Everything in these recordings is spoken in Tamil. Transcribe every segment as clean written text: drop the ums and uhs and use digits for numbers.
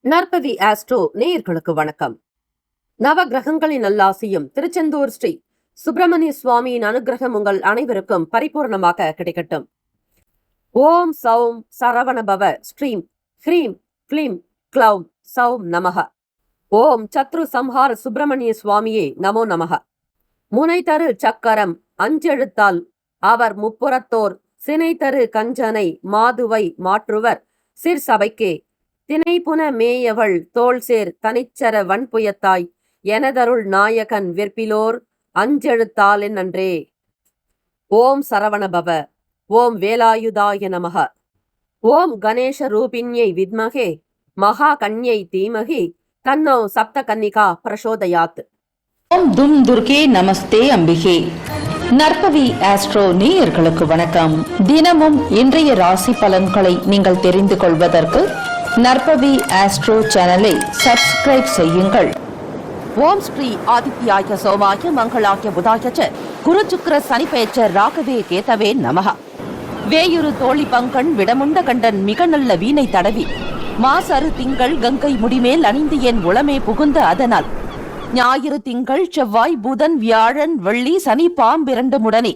நற்பவி ஆஸ்ட்ரோ நேயர்களுக்கு வணக்கம். நவ கிரகங்களின் நல்லாசியும் திருச்செந்தூர் ஸ்ரீ சுப்பிரமணிய சுவாமியின் அனுகிரகம் உங்கள் அனைவருக்கும் பரிபூர்ணமாக கிடைக்கட்டும். ஓம் சௌம் சரவணபவ ஸ்ரீம் ஹ்ரீம் க்ளீம் க்ளௌம் சௌம் நமக. ஓம் சத்ரு சம்ஹார சுப்பிரமணிய சுவாமியே நமோ நமக. முனை தரு சக்கரம் அஞ்செழுத்தால் அவர் முப்புறத்தோர் சினை தரு கஞ்சனை மாதுவை மாற்றுவர் சிற்சபைக்கே தினைப்புன மேயவள் தோள்சேர் தனிச்சர வன்புயத்தாய் எனதருள் நாயகன் வெற்பிலோர் அஞ்செழுத்தால் நன்றே. ஓம் சரவணபவ. ஓம் வேலாயுதாய நமக. ஓம் கணேஷ ரூபிண்யை வித்மகே மகா கன்யை தீமகி தன்னோ சப்த கன்னிகா பிரசோதயாத். ஓம் தும் துர்கே நமஸ்தே அம்பிகே. நற்பவி ஆஸ்ட்ரோ நேயர்களுக்கு வணக்கம். தினமும் இன்றைய ராசி பலன்களை நீங்கள் தெரிந்து கொள்வதற்கு நற்பவி ஆஸ்ட்ரோ சேனலை சப்ஸ்கிரைப் செய்யுங்கள். ஓம் ஸ்ரீ ஆதித்யாய சோமாய மங்களாய புதாய குரு சுக்கிர சனி பெயர்ச்ச ராகவே கேதவே நமக. வேயுரு தோழி பங்கன் விடமுண்ட கண்டன் மிக நல்ல வீணை தடவி மாசரு திங்கள் கங்கை முடிமேல் அணிந்து என் உளமே புகுந்த அதனால் ஞாயிறு திங்கள் செவ்வாய் புதன் வியாழன் வெள்ளி சனி பாம்பிரண்டு முடனே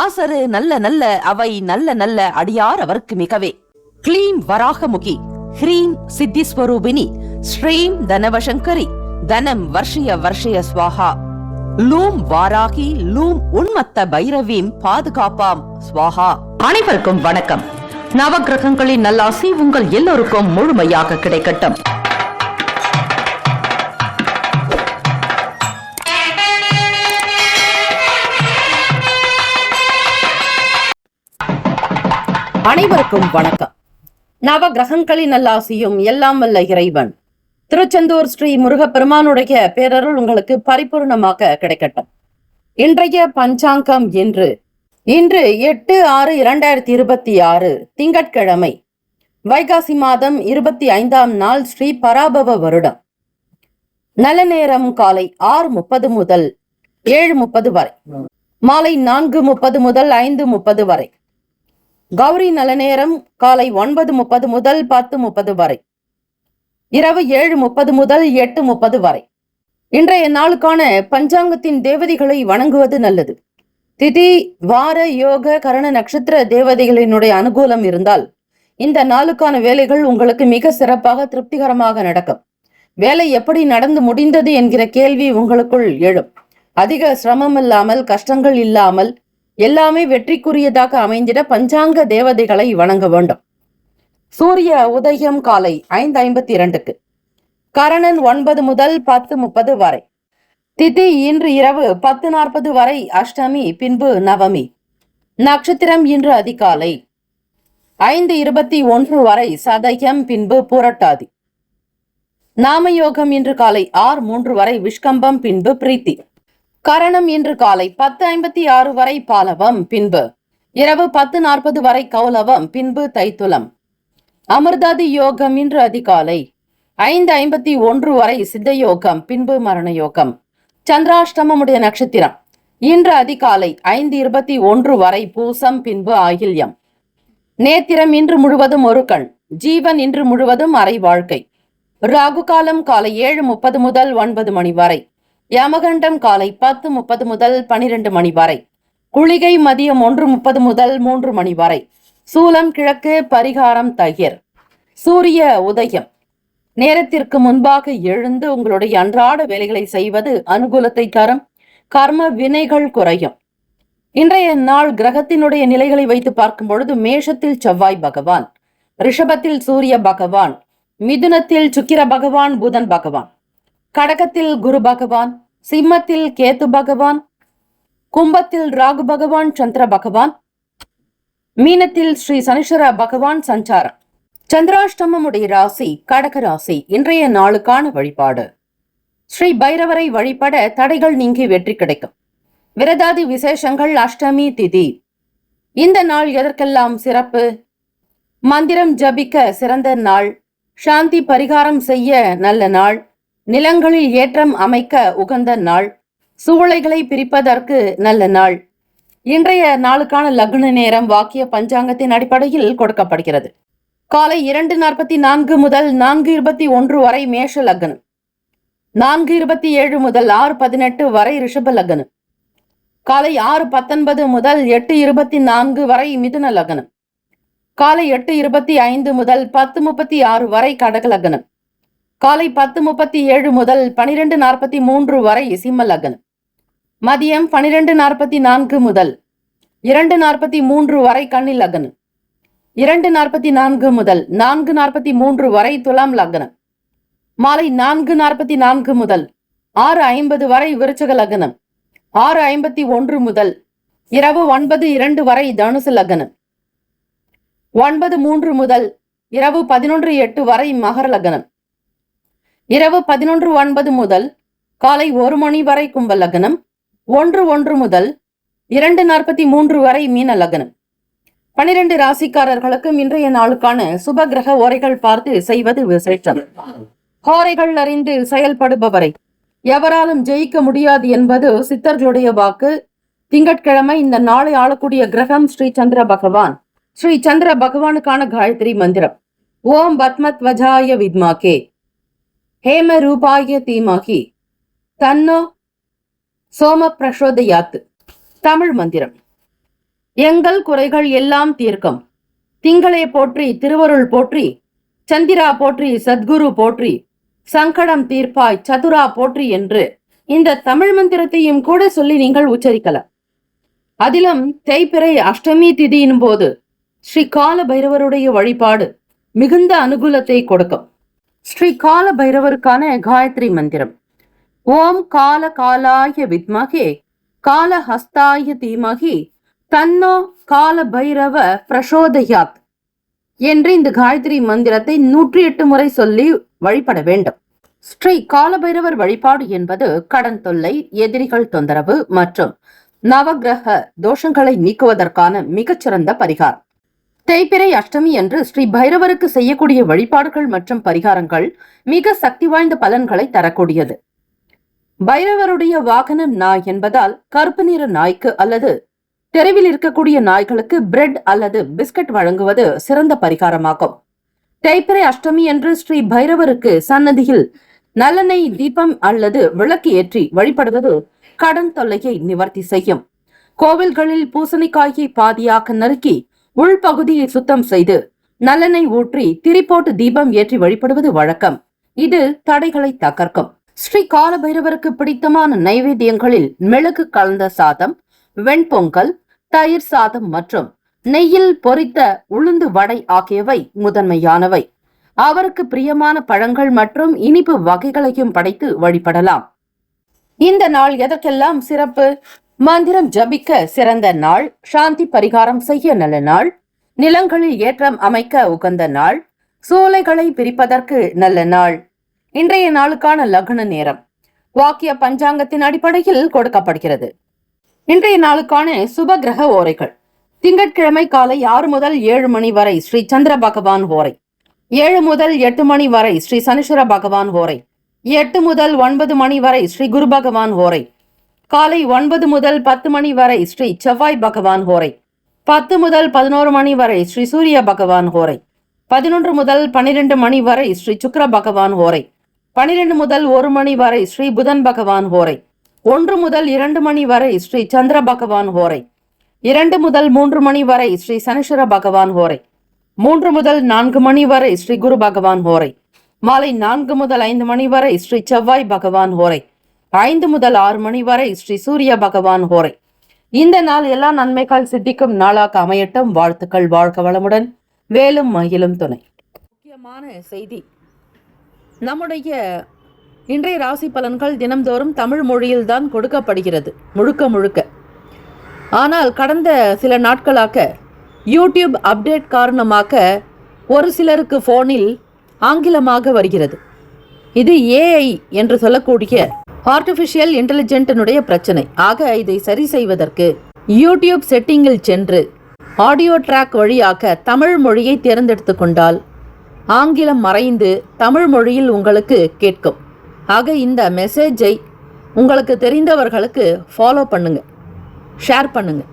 ஆசரு நல்ல நல்ல அவை நல்ல நல்ல அடியார் அவருக்கு மிகவே. க்ளீம் வராகமுகி ஹ்ரீம் சித்திஸ்வரூபிணி ஸ்ரீம் தனவசங்கரி தனம் வர்ஷய வர்ஷய ஸ்வாஹா. லூம் வாராகி லூம் உன்மத்த பைரவீம் பாதுகாப்பாம் ஸ்வாஹா. அனைவருக்கும் வணக்கம். நவகிரகங்களின் நல்லாசி உங்கள் எல்லோருக்கும் முழுமையாக கிடைக்கட்டும். அனைவருக்கும் வணக்கம். நவ கிரகங்களின் நல்லாசியும் எல்லாம் வல்ல இறைவன் திருச்செந்தூர் ஸ்ரீ முருகப்பெருமானுடைய பேரருள் உங்களுக்கு பரிபூர்ணமாக கிடைக்கட்டும். இன்றைய பஞ்சாங்கம் இன்று 8/6/2026 திங்கட்கிழமை, வைகாசி மாதம் 25ஆம் நாள், ஸ்ரீ பராபவ வருடம். நல்ல நேரம் காலை 6:30 முதல் 7:30 வரை, மாலை 4:30 முதல் 5:30 வரை. கௌரி நல்ல நேரம் காலை 9:30 முதல் 10:30 வரை, இரவு 7:30 முதல் 8:30 வரை. இன்றைய நாளுக்கான பஞ்சாங்கத்தின் தேவதைகளை வணங்குவது நல்லது. திதி வார யோக கரண நட்சத்திர தேவதைகளினுடைய அனுகூலம் இருந்தால் இந்த நாளுக்கான வேலைகள் உங்களுக்கு மிக சிறப்பாக திருப்திகரமாக நடக்கும். வேலை எப்படி நடந்து முடிந்தது என்கிற கேள்வி உங்களுக்குள் எழும். அதிக சிரமம் இல்லாமல், கஷ்டங்கள் இல்லாமல் எல்லாமே வெற்றிக்குரியதாக அமைந்திட பஞ்சாங்க தேவதைகளை வணங்க வேண்டும். சூரிய உதயம் காலை 5:52, கரணன் 9 முதல் 10:30 வரை, திதி இன்று இரவு 10:40 வரை அஷ்டமி, பின்பு நவமி. நட்சத்திரம் இன்று அதிகாலை 5:21 வரை சதயம், பின்பு புரட்டாதி. நாமயோகம் இன்று காலை 6:03 வரை விஷ்கம்பம், பின்பு பிரீத்தி. கரணம் இன்று காலை 10:56 வரை பாலவம், பின்பு இரவு 10:40 வரை கௌலவம், பின்பு தைத்துலம். அமிர்தாதி யோகம் இன்று அதிகாலை 5:51 வரை சித்த யோகம், பின்பு மரண யோகம். சந்திராஷ்டமமுடைய நட்சத்திரம் இன்று அதிகாலை 5:21 வரை பூசம், பின்பு ஆயில்யம். நேத்திரம் இன்று முழுவதும் ஒரு கண். ஜீவன் இன்று முழுவதும் அரை வாழ்க்கை. ராகு காலம் காலை 7:30 முதல் 9 மணி வரை. யமகண்டம் காலை 10:30 முதல் 12 மணி வரை. குளிகை மதியம் 1:30 முதல் 3 மணி வரை. சூலம் கிழக்கு, பரிகாரம் தயிர். சூரிய உதயம் நேரத்திற்கு முன்பாக எழுந்து உங்களுடைய அன்றாட வேலைகளை செய்வது அனுகூலத்தை தரும். கர்ம வினைகள் குறையும். இன்றைய நாள் கிரகத்தினுடைய நிலைகளை வைத்து பார்க்கும் பொழுது மேஷத்தில் செவ்வாய் பகவான், ரிஷபத்தில் சூரிய பகவான், மிதுனத்தில் சுக்கிர பகவான், புதன் பகவான், கடகத்தில் குரு பகவான், சிம்மத்தில் கேத்து பகவான், கும்பத்தில் ராகு பகவான், சந்திர பகவான், மீனத்தில் ஸ்ரீ சனீஸ்வர பகவான் சஞ்சாரம். சந்திராஷ்டமமுடைய ராசி கடக ராசி. இன்றைய நாளுக்கான வழிபாடு: ஸ்ரீ பைரவரை வழிபட தடைகள் நீங்கி வெற்றி கிடைக்கும். விரதாதி விசேஷங்கள் அஷ்டமி திதி. இந்த நாள் எதற்கெல்லாம் சிறப்பு? மந்திரம் ஜபிக்க சிறந்த நாள், சாந்தி பரிகாரம் செய்ய நல்ல நாள், நிலங்களில் ஏற்றம் அமைக்க உகந்த நாள், சூளைகளை பிரிப்பதற்கு நல்ல நாள். இன்றைய நாளுக்கான லக்ன நேரம் வாக்கிய பஞ்சாங்கத்தின் அடிப்படையில் கொடுக்கப்படுகிறது. காலை 2:44 முதல் 4:21 வரை மேஷ லக்னம். 4:27 முதல் 6:18 வரை ரிஷப லக்னம். காலை 6:19 முதல் 8:24 வரை மிதுன லக்னம். காலை 8:25 முதல் 10:36 வரை கடக லக்னம். காலை 10:37 முதல் 12:43 வரை சிம்ம லக்னம். மதியம் 12:44 முதல் 2:43 வரை கன்னி லக்னம். 2:44 முதல் 4:43 வரை துலாம் லக்னம். மாலை 4:44 முதல் 6:50 வரை விருச்சக லக்னம். 6:51 முதல் இரவு 9:02 வரை தனுசு லக்னம். 9:03 முதல் இரவு 11:08 வரை மகர லக்னம். இரவு 11:09 முதல் காலை 1 மணி வரை கும்ப லக்னம். 1:01 முதல் 2:43 வரை மீன லக்னம். 12 ராசிக்காரர்களுக்கும் இன்றைய நாளுக்கான சுப கிரக ஓரைகள் பார்த்து செய்வது விசேஷம். ஓரைகள் அறிந்து செயல்படுபவரை எவராலும் ஜெயிக்க முடியாது என்பது சித்தர்களுடைய வாக்கு. திங்கட்கிழமை இந்த நாளை ஆளக்கூடிய கிரகம் ஸ்ரீ சந்திர பகவான். ஸ்ரீ சந்திர பகவானுக்கான காயத்ரி மந்திரம் ஓம் பத்மத்வஜாய வித்மாகே ஹேம ரூபாய தீமகி தன்னோ சோம பிரசோதயாத். தமிழ் மந்திரம். எங்கள் குறைகள் எல்லாம் தீர்க்கம். திங்களே போற்றி, திருவருள் போற்றி, சந்திரா போற்றி, சத்குரு போற்றி, சங்கடம் தீர்ப்பாய், சதுரா போற்றி என்று இந்த தமிழ் மந்திரத்தையும் கூட சொல்லி நீங்கள் உச்சரிக்கலாம். அதிலும் தேய்பிறை அஷ்டமி திதியின் போது ஸ்ரீ கால பைரவருடைய வழிபாடு மிகுந்த அனுகூலத்தை கொடுக்கும். ஸ்ரீ கால பைரவருக்கான காயத்ரி மந்திரம் ஓம் கால காலாய வித்மகே கால ஹஸ்தாய தீமகி தன்னோ கால பைரவ பிரசோதயாத் என்று இந்த காயத்ரி மந்திரத்தை 108 முறை சொல்லி வழிபட வேண்டும். ஸ்ரீ கால பைரவர் வழிபாடு என்பது கடன் தொல்லை, எதிரிகள் தொந்தரவு மற்றும் நவகிரக தோஷங்களை நீக்குவதற்கான மிகச்சிறந்த பரிகாரம். தேய்பிறை அஷ்டமி என்று ஸ்ரீ பைரவருக்கு செய்யக்கூடிய வழிபாடுகள் மற்றும் பரிகாரங்கள் மிக சக்தி வாய்ந்த பலன்களை தரக்கூடியது. பைரவருடைய வாகனம் நாய் என்பதால் கருப்பு நிற நாய்க்கு அல்லது தெருவில் இருக்கக்கூடிய நாய்களுக்கு பிரெட் அல்லது பிஸ்கட் வழங்குவது சிறந்த பரிகாரமாகும். தேய்பிறை அஷ்டமி என்று ஸ்ரீ பைரவருக்கு சன்னதியில் நல்லெண்ணெய் தீபம் அல்லது விளக்கு ஏற்றி வழிபடுவது கடன் தொல்லையை நிவர்த்தி செய்யும். கோவில்களில் பூசணிக்காயை பாதியாக நறுக்கி உள்பகுதியை சுத்தம் செய்து நல்லெண்ணெய் ஊற்றி திரி போட்டு தீபம் ஏற்றி வழிபடுவது வழக்கம். இது தடைகளை தகர்க்கும். ஸ்ரீ கால பைரவருக்கு பிடித்தமான நைவேத்தியங்களில் மிளகு கலந்த சாதம், வெண்பொங்கல், தயிர் சாதம் மற்றும் நெய்யில் பொரித்த உளுந்து வடை ஆகியவை முதன்மையானவை. அவருக்கு பிரியமான பழங்கள் மற்றும் இனிப்பு வகைகளையும் படைத்து வழிபடலாம். இந்த நாள் எதற்கெல்லாம் சிறப்பு? மந்திரம் ஜபிக்க சிறந்த நாள், சாந்தி பரிகாரம் செய்ய நல்ல நாள், நிலங்களில் ஏற்றம் அமைக்க உகந்த நாள், சோலைகளை பிரிப்பதற்கு நல்ல நாள். இன்றைய நாளுக்கான லக்ன நேரம் வாக்கிய பஞ்சாங்கத்தின் அடிப்படையில் கொடுக்கப்படுகிறது. இன்றைய நாளுக்கான சுப கிரக ஓரைகள். திங்கட்கிழமை காலை 6 முதல் 7 மணி வரை ஸ்ரீ சந்திர பகவான் ஓரை. 7 முதல் 8 மணி வரை ஸ்ரீ சனீஸ்வர பகவான் ஓரை. 8 முதல் 9 மணி வரை ஸ்ரீ குரு பகவான் ஓரை. காலை 9 முதல் 10 மணி வரை ஸ்ரீ செவ்வாய் பகவான் ஓரை. 10 முதல் 11 மணி வரை ஸ்ரீ சூரிய பகவான் ஓரை. 11 முதல் 12 மணி வரை ஸ்ரீ சுக்கிர பகவான் ஓரை. 12 முதல் 1 மணி வரை ஸ்ரீ புதன் பகவான் ஓரை. 1 முதல் 2 மணி வரை ஸ்ரீ சந்திர பகவான் ஓரை. 2 முதல் 3 மணி வரை ஸ்ரீ சனீஸ்வர பகவான் ஓரை. 3 முதல் 4 மணி வரை ஸ்ரீ குரு பகவான் ஓரை. மாலை 4 முதல் 5 மணி வரை ஸ்ரீ செவ்வாய் பகவான் ஓரை. 5 முதல் 6 மணி வரை ஸ்ரீ சூரிய பகவான் ஓரை. இந்த நாள் எல்லா நன்மைகள் சித்திக்கும் நாளாக அமையட்டும். வாழ்த்துக்கள். வாழ்க வளமுடன். வேலும் மயிலும் துணை. முக்கியமான செய்தி, நம்முடைய இன்றைய ராசி பலன்கள் தினம்தோறும் தமிழ் மொழியில்தான் கொடுக்கப்படுகிறது முழுக்க. ஆனால் கடந்த சில நாட்களாக யூடியூப் அப்டேட் காரணமாக ஒரு சிலருக்கு போனில் ஆங்கிலமாக வருகிறது. இது ஏஐ என்று சொல்லக்கூடிய ஆர்டிஃபிஷியல் இன்டெலிஜென்ட்டினுடைய பிரச்சனை. ஆக இதை சரி செய்வதற்கு யூடியூப் செட்டிங்கில் சென்று ஆடியோ ட்ராக் வழியாக தமிழ் மொழியை தேர்ந்தெடுத்து கொண்டால் ஆங்கிலம் மறைந்து தமிழ் மொழியில் உங்களுக்கு கேட்கும். ஆக இந்த மெசேஜை உங்களுக்கு தெரிந்தவர்களுக்கு ஃபாலோ பண்ணுங்க, ஷேர் பண்ணுங்க.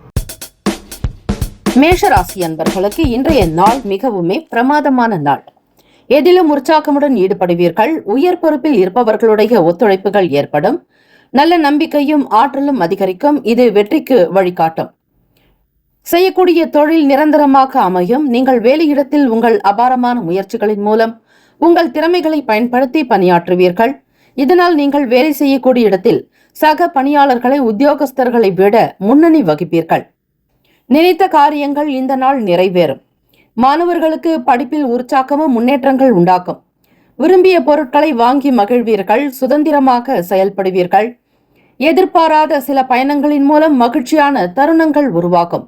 மேஷராசி அன்பர்களுக்கு இன்றைய நாள் மிகவுமே பிரமாதமான நாள். எதிலும் உற்சாகமுடன் ஈடுபடுவீர்கள். உயர் பொறுப்பில் இருப்பவர்களுடைய ஒத்துழைப்புகள் ஏற்படும். நல்ல நம்பிக்கையும் ஆற்றலும் அதிகரிக்கும். இது வெற்றிக்கு வழிகாட்டும். செய்யக்கூடிய தொழில் நிரந்தரமாக அமையும். நீங்கள் வேலையிடத்தில் உங்கள் அபாரமான முயற்சிகளின் மூலம் உங்கள் திறமைகளை பயன்படுத்தி பணியாற்றுவீர்கள். இதனால் நீங்கள் வேலை செய்யக்கூடிய இடத்தில் சக பணியாளர்களை உத்தியோகஸ்தர்களை விட முன்னணி வகிப்பீர்கள். நினைத்த காரியங்கள் இந்த நாள் நிறைவேறும். மாணவர்களுக்கு படிப்பில் உற்சாகமும் முன்னேற்றங்கள் உண்டாக்கும். விரும்பிய பொருட்களை வாங்கி மகிழ்வீர்கள். சுதந்திரமாக செயல்படுவீர்கள். எதிர்பாராத சில பயணங்களின் மூலம் மகிழ்ச்சியான தருணங்கள் உருவாகும்.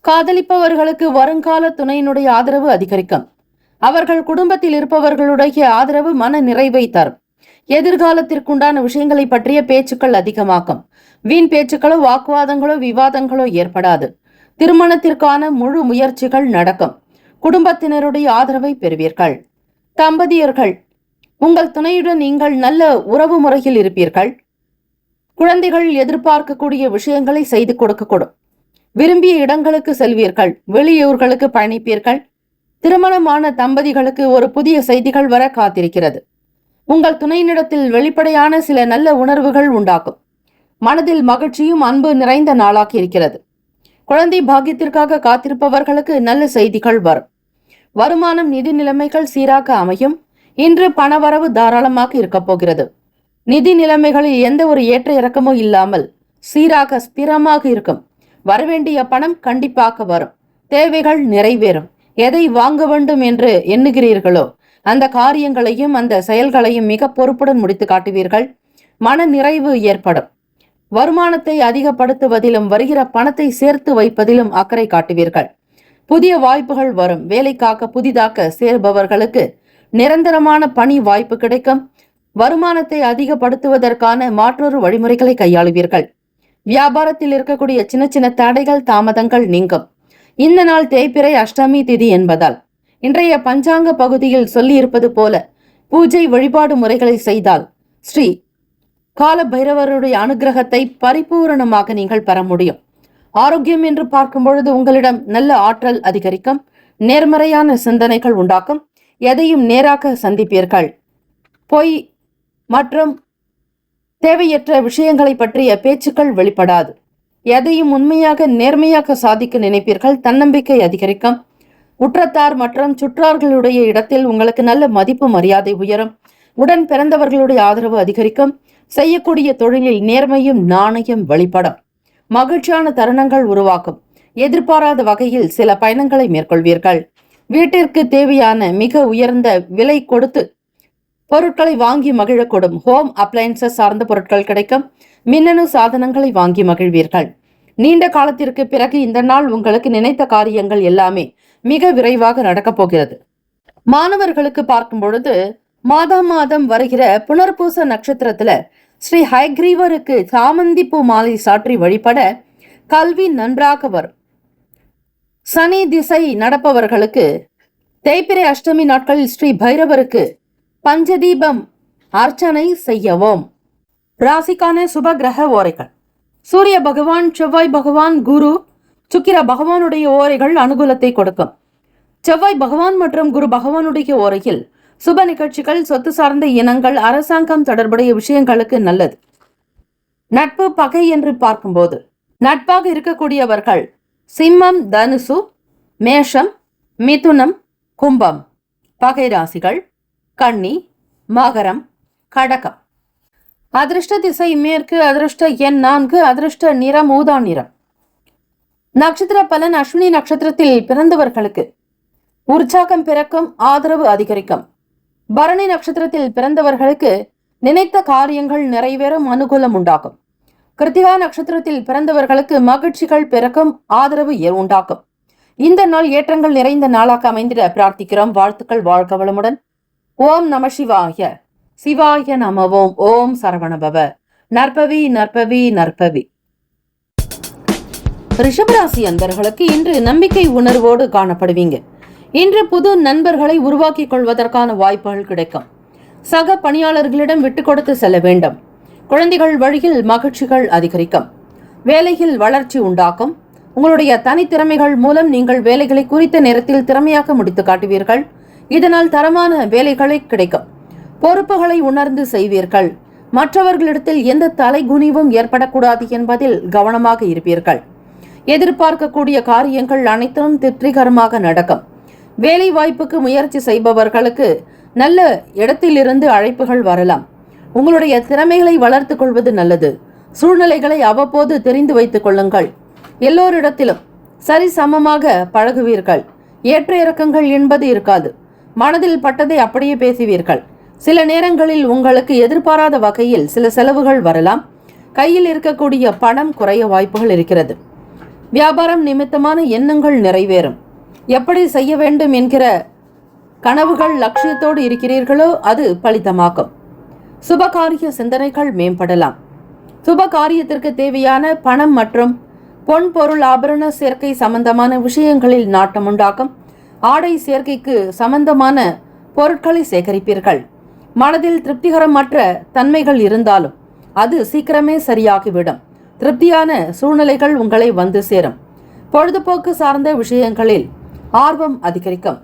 காதலிப்பவர்களுக்கு வருங்கால துணையினுடைய ஆதரவு அதிகரிக்கும். அவர்கள் குடும்பத்தில் இருப்பவர்களுடைய ஆதரவு மன நிறைவை தரும். எதிர்காலத்திற்குண்டான விஷயங்களை பற்றிய பேச்சுக்கள் அதிகமாகும். வீண் பேச்சுக்களோ வாக்குவாதங்களோ விவாதங்களோ ஏற்படாது. திருமணத்திற்கான முழு முயற்சிகள் நடக்கும். குடும்பத்தினருடைய ஆதரவை பெறுவீர்கள். தம்பதியர்கள் உங்கள் துணையுடன் நீங்கள் நல்ல உறவு முறையில் இருப்பீர்கள். குழந்தைகள் எதிர்பார்க்கக்கூடிய விஷயங்களை செய்து கொடுக்கக்கூடும். விரும்பிய இடங்களுக்கு செல்வீர்கள். வெளியூர்களுக்கு பயணிப்பீர்கள். திருமணமான தம்பதிகளுக்கு ஒரு புதிய செய்திகள் வர காத்திருக்கிறது. உங்கள் துணையினிடத்தில் வெளிப்படையான சில நல்ல உணர்வுகள் உண்டாகும். மனதில் மகிழ்ச்சியும் அன்பு நிறைந்த நாளாக இருக்கிறது. குழந்தை பாக்கியத்திற்காக காத்திருப்பவர்களுக்கு நல்ல செய்திகள் வரும். வருமானம் நிதி நிலைமைகள் சீராக அமையும். இன்று பணவரவு தாராளமாக இருக்கப் போகிறது. நிதி நிலைமைகளில் எந்த ஒரு ஏற்ற இறக்கமும் இல்லாமல் சீராக ஸ்திரமாக இருக்கும். வரவேண்டிய பணம் கண்டிப்பாக வரும். தேவைகள் நிறைவேறும். எதை வாங்க வேண்டும் என்று எண்ணுகிறீர்களோ அந்த காரியங்களையும் அந்த செயல்களையும் மிக பொறுப்புடன் முடித்து காட்டுவீர்கள். மன நிறைவு ஏற்படும். வருமானத்தை அதிகப்படுத்துவதிலும் வருகிற பணத்தை சேர்த்து வைப்பதிலும் அக்கறை காட்டுவீர்கள். புதிய வாய்ப்புகள் வரும். வேலைக்காக புதிதாக சேர்பவர்களுக்கு நிரந்தரமான பணி வாய்ப்பு கிடைக்கும். வருமானத்தை அதிகப்படுத்துவதற்கான மற்றொரு வழிமுறைகளை கையாளுவீர்கள். வியாபாரத்தில் இருக்கக்கூடிய சின்ன சின்ன தடைகள் தாமதங்கள் நீங்கும். இந்த நாள் தேய்பிறை அஷ்டமி திதி என்பதால் இன்றைய பஞ்சாங்க பகுதியில் சொல்லி இருப்பது போல பூஜை வழிபாடு முறைகளை செய்தால் ஸ்ரீ கால பைரவருடைய அனுகிரகத்தை பரிபூரணமாக நீங்கள் பெற முடியும். ஆரோக்கியம் என்று பார்க்கும் பொழுது உங்களிடம் நல்ல ஆற்றல் அதிகரிக்கும். நேர்மறையான சிந்தனைகள் உண்டாக்கும். எதையும் நேராக சந்திப்பீர்கள். பொய் மற்றும் தேவையற்ற விஷயங்களை பற்றிய பேச்சுக்கள் வெளிப்படாது. எதையும் உண்மையாக நேர்மையாக சாதிக்க நினைப்பீர்கள். தன்னம்பிக்கை அதிகரிக்கும். உற்றத்தார் மற்றும் சுற்றார்களுடைய இடத்தில் உங்களுக்கு நல்ல மதிப்பு மரியாதை உயரும். உடன் பிறந்தவர்களுடைய ஆதரவு அதிகரிக்கும். செய்யக்கூடிய தொழிலில் நேர்மையும் நாணயம் வெளிப்படும். மகிழ்ச்சியான தருணங்கள் உருவாக்கும். எதிர்பாராத வகையில் சில பயணங்களை மேற்கொள்வீர்கள். வீட்டிற்கு தேவையான மிக உயர்ந்த விலை கொடுத்து பொருட்களை வாங்கி மகிழக்கூடும். ஹோம் அப்ளையன்சஸ் சார்ந்த பொருட்கள் கிடைக்கும். மின்னணு சாதனங்களை வாங்கி மகிழ்வீர்கள். நீண்ட காலத்திற்கு பிறகு இந்த நாள் உங்களுக்கு நினைத்த காரியங்கள் எல்லாமே மிக விரைவாக நடக்கப் போகிறது. மாணவர்களுக்கு பார்க்கும் பொழுது மாதம் வருகிற புனர்பூச நட்சத்திரத்துல ஸ்ரீ ஹயக்ரீவருக்கு சாமந்தி பூ மாலை சாற்றி வழிபட கல்வி நன்றாக வரும். சனி திசை நடப்பவர்களுக்கு தேய்பிறை அஷ்டமி நாட்களில் ஸ்ரீ பைரவருக்கு பஞ்சதீபம் அர்ச்சனை செய்யவும். ராசிக்கான சுப கிரக ஓரைகள். சூரிய பகவான், செவ்வாய் பகவான், குரு, சுக்கிர பகவானுடைய ஓரைகள் அனுகூலத்தை கொடுக்கும். செவ்வாய் பகவான் மற்றும் குரு பகவானுடைய ஓரையில் சுப நிகழ்ச்சிகள், சொத்து சார்ந்த இனங்கள், அரசாங்கம் தொடர்புடைய விஷயங்களுக்கு நல்லது. நட்பு பகை என்று பார்க்கும்போது நட்பாக இருக்கக்கூடியவர்கள் சிம்மம், தனுசு, மேஷம், மிதுனம், கும்பம். பகை ராசிகள் கன்னி, மகரம், கடகம். அதிர்ஷ்ட திசை மேற்கு. அதிர்ஷ்ட எண் 4. அதிர்ஷ்ட நிறம் ஊதா நிறம். நட்சத்திர பலன். அஸ்வினி நட்சத்திரத்தில் பிறந்தவர்களுக்கு உற்சாகம் பிறக்கும். ஆதரவு அதிகரிக்கும். பரணி நட்சத்திரத்தில் பிறந்தவர்களுக்கு நினைத்த காரியங்கள் நிறைவேறும். அனுகூலம் உண்டாகும். கிருத்திகா நட்சத்திரத்தில் பிறந்தவர்களுக்கு மகிழ்ச்சிகள் பிறக்கும். ஆதரவு உண்டாகும். இந்த நாள் ஏற்றங்கள் நிறைந்த நாளாக அமைந்திட பிரார்த்திக்கிறோம். வாழ்த்துக்கள். வாழ்க வளமுடன். ஓம் நம சிவாய. சிவாய நமவோம். ஓம் சரவணபவ. நற்பவி நற்பவி நற்பவி. ரிஷபராசி அன்பர்களுக்கு இன்று நம்பிக்கை உணர்வோடு காணப்படுவீங்க. இன்று புது நண்பர்களை உருவாக்கிக் கொள்வதற்கான வாய்ப்புகள் கிடைக்கும். சக பணியாளர்களிடம் விட்டுக் கொடுத்து செல்ல வேண்டும். குழந்தைகள் வழியில் மகிழ்ச்சிகள் அதிகரிக்கும். வேலையில் வளர்ச்சி உண்டாக்கும். உங்களுடைய தனித்திறமைகள் மூலம் நீங்கள் வேலைகளை குறித்த நேரத்தில் திறமையாக முடித்து காட்டுவீர்கள். இதனால் தரமான வேலைகளை கிடைக்கும். பொறுப்புகளை உணர்ந்து செய்வீர்கள். மற்றவர்களிடத்தில் எந்த தலைகுனிவும் ஏற்படக்கூடாது என்பதில் கவனமாக இருப்பீர்கள். எதிர்பார்க்கக்கூடிய காரியங்கள் அனைத்தும் திருப்திகரமாக நடக்கும். வேலை வாய்ப்புக்கு முயற்சி செய்பவர்களுக்கு நல்ல இடத்திலிருந்து அழைப்புகள் வரலாம். உங்களுடைய திறமைகளை வளர்த்துக் கொள்வது நல்லது. சூழ்நிலைகளை அவ்வப்போது தெரிந்து வைத்துக் கொள்ளுங்கள். எல்லோரிடத்திலும் சரி சமமாக பழகுவீர்கள். ஏற்ற இறக்கங்கள் என்பது இருக்காது. மனதில் பட்டதை அப்படியே பேசுவீர்கள். சில நேரங்களில் உங்களுக்கு எதிர்பாராத வகையில் சில செலவுகள் வரலாம். கையில் இருக்கக்கூடிய பணம் குறைய வாய்ப்புகள் இருக்கிறது. வியாபாரம் நிமித்தமான எண்ணங்கள் நிறைவேறும். எப்படி செய்ய வேண்டும் என்கிற கனவுகள் லட்சியத்தோடு இருக்கிறீர்களோ அது பலிதமாகும். சுபகாரிய சிந்தனைகள் மேம்படலாம். சுப காரியத்திற்கு தேவையான பணம் மற்றும் பொன் பொருள் ஆபரண சேர்க்கை சம்பந்தமான விஷயங்களில் நாட்டம் உண்டாகும். ஆடை சேர்க்கைக்கு சம்பந்தமான பொருட்களை சேகரிப்பீர்கள். மனதில் திருப்திகரமற்ற தன்மைகள் இருந்தாலும் அது சீக்கிரமே சரியாகிவிடும். திருப்தியான சூழ்நிலைகள் உங்களை வந்து சேரும். பொழுதுபோக்கு சார்ந்த விஷயங்களில் ஆர்வம் அதிகரிக்கும்.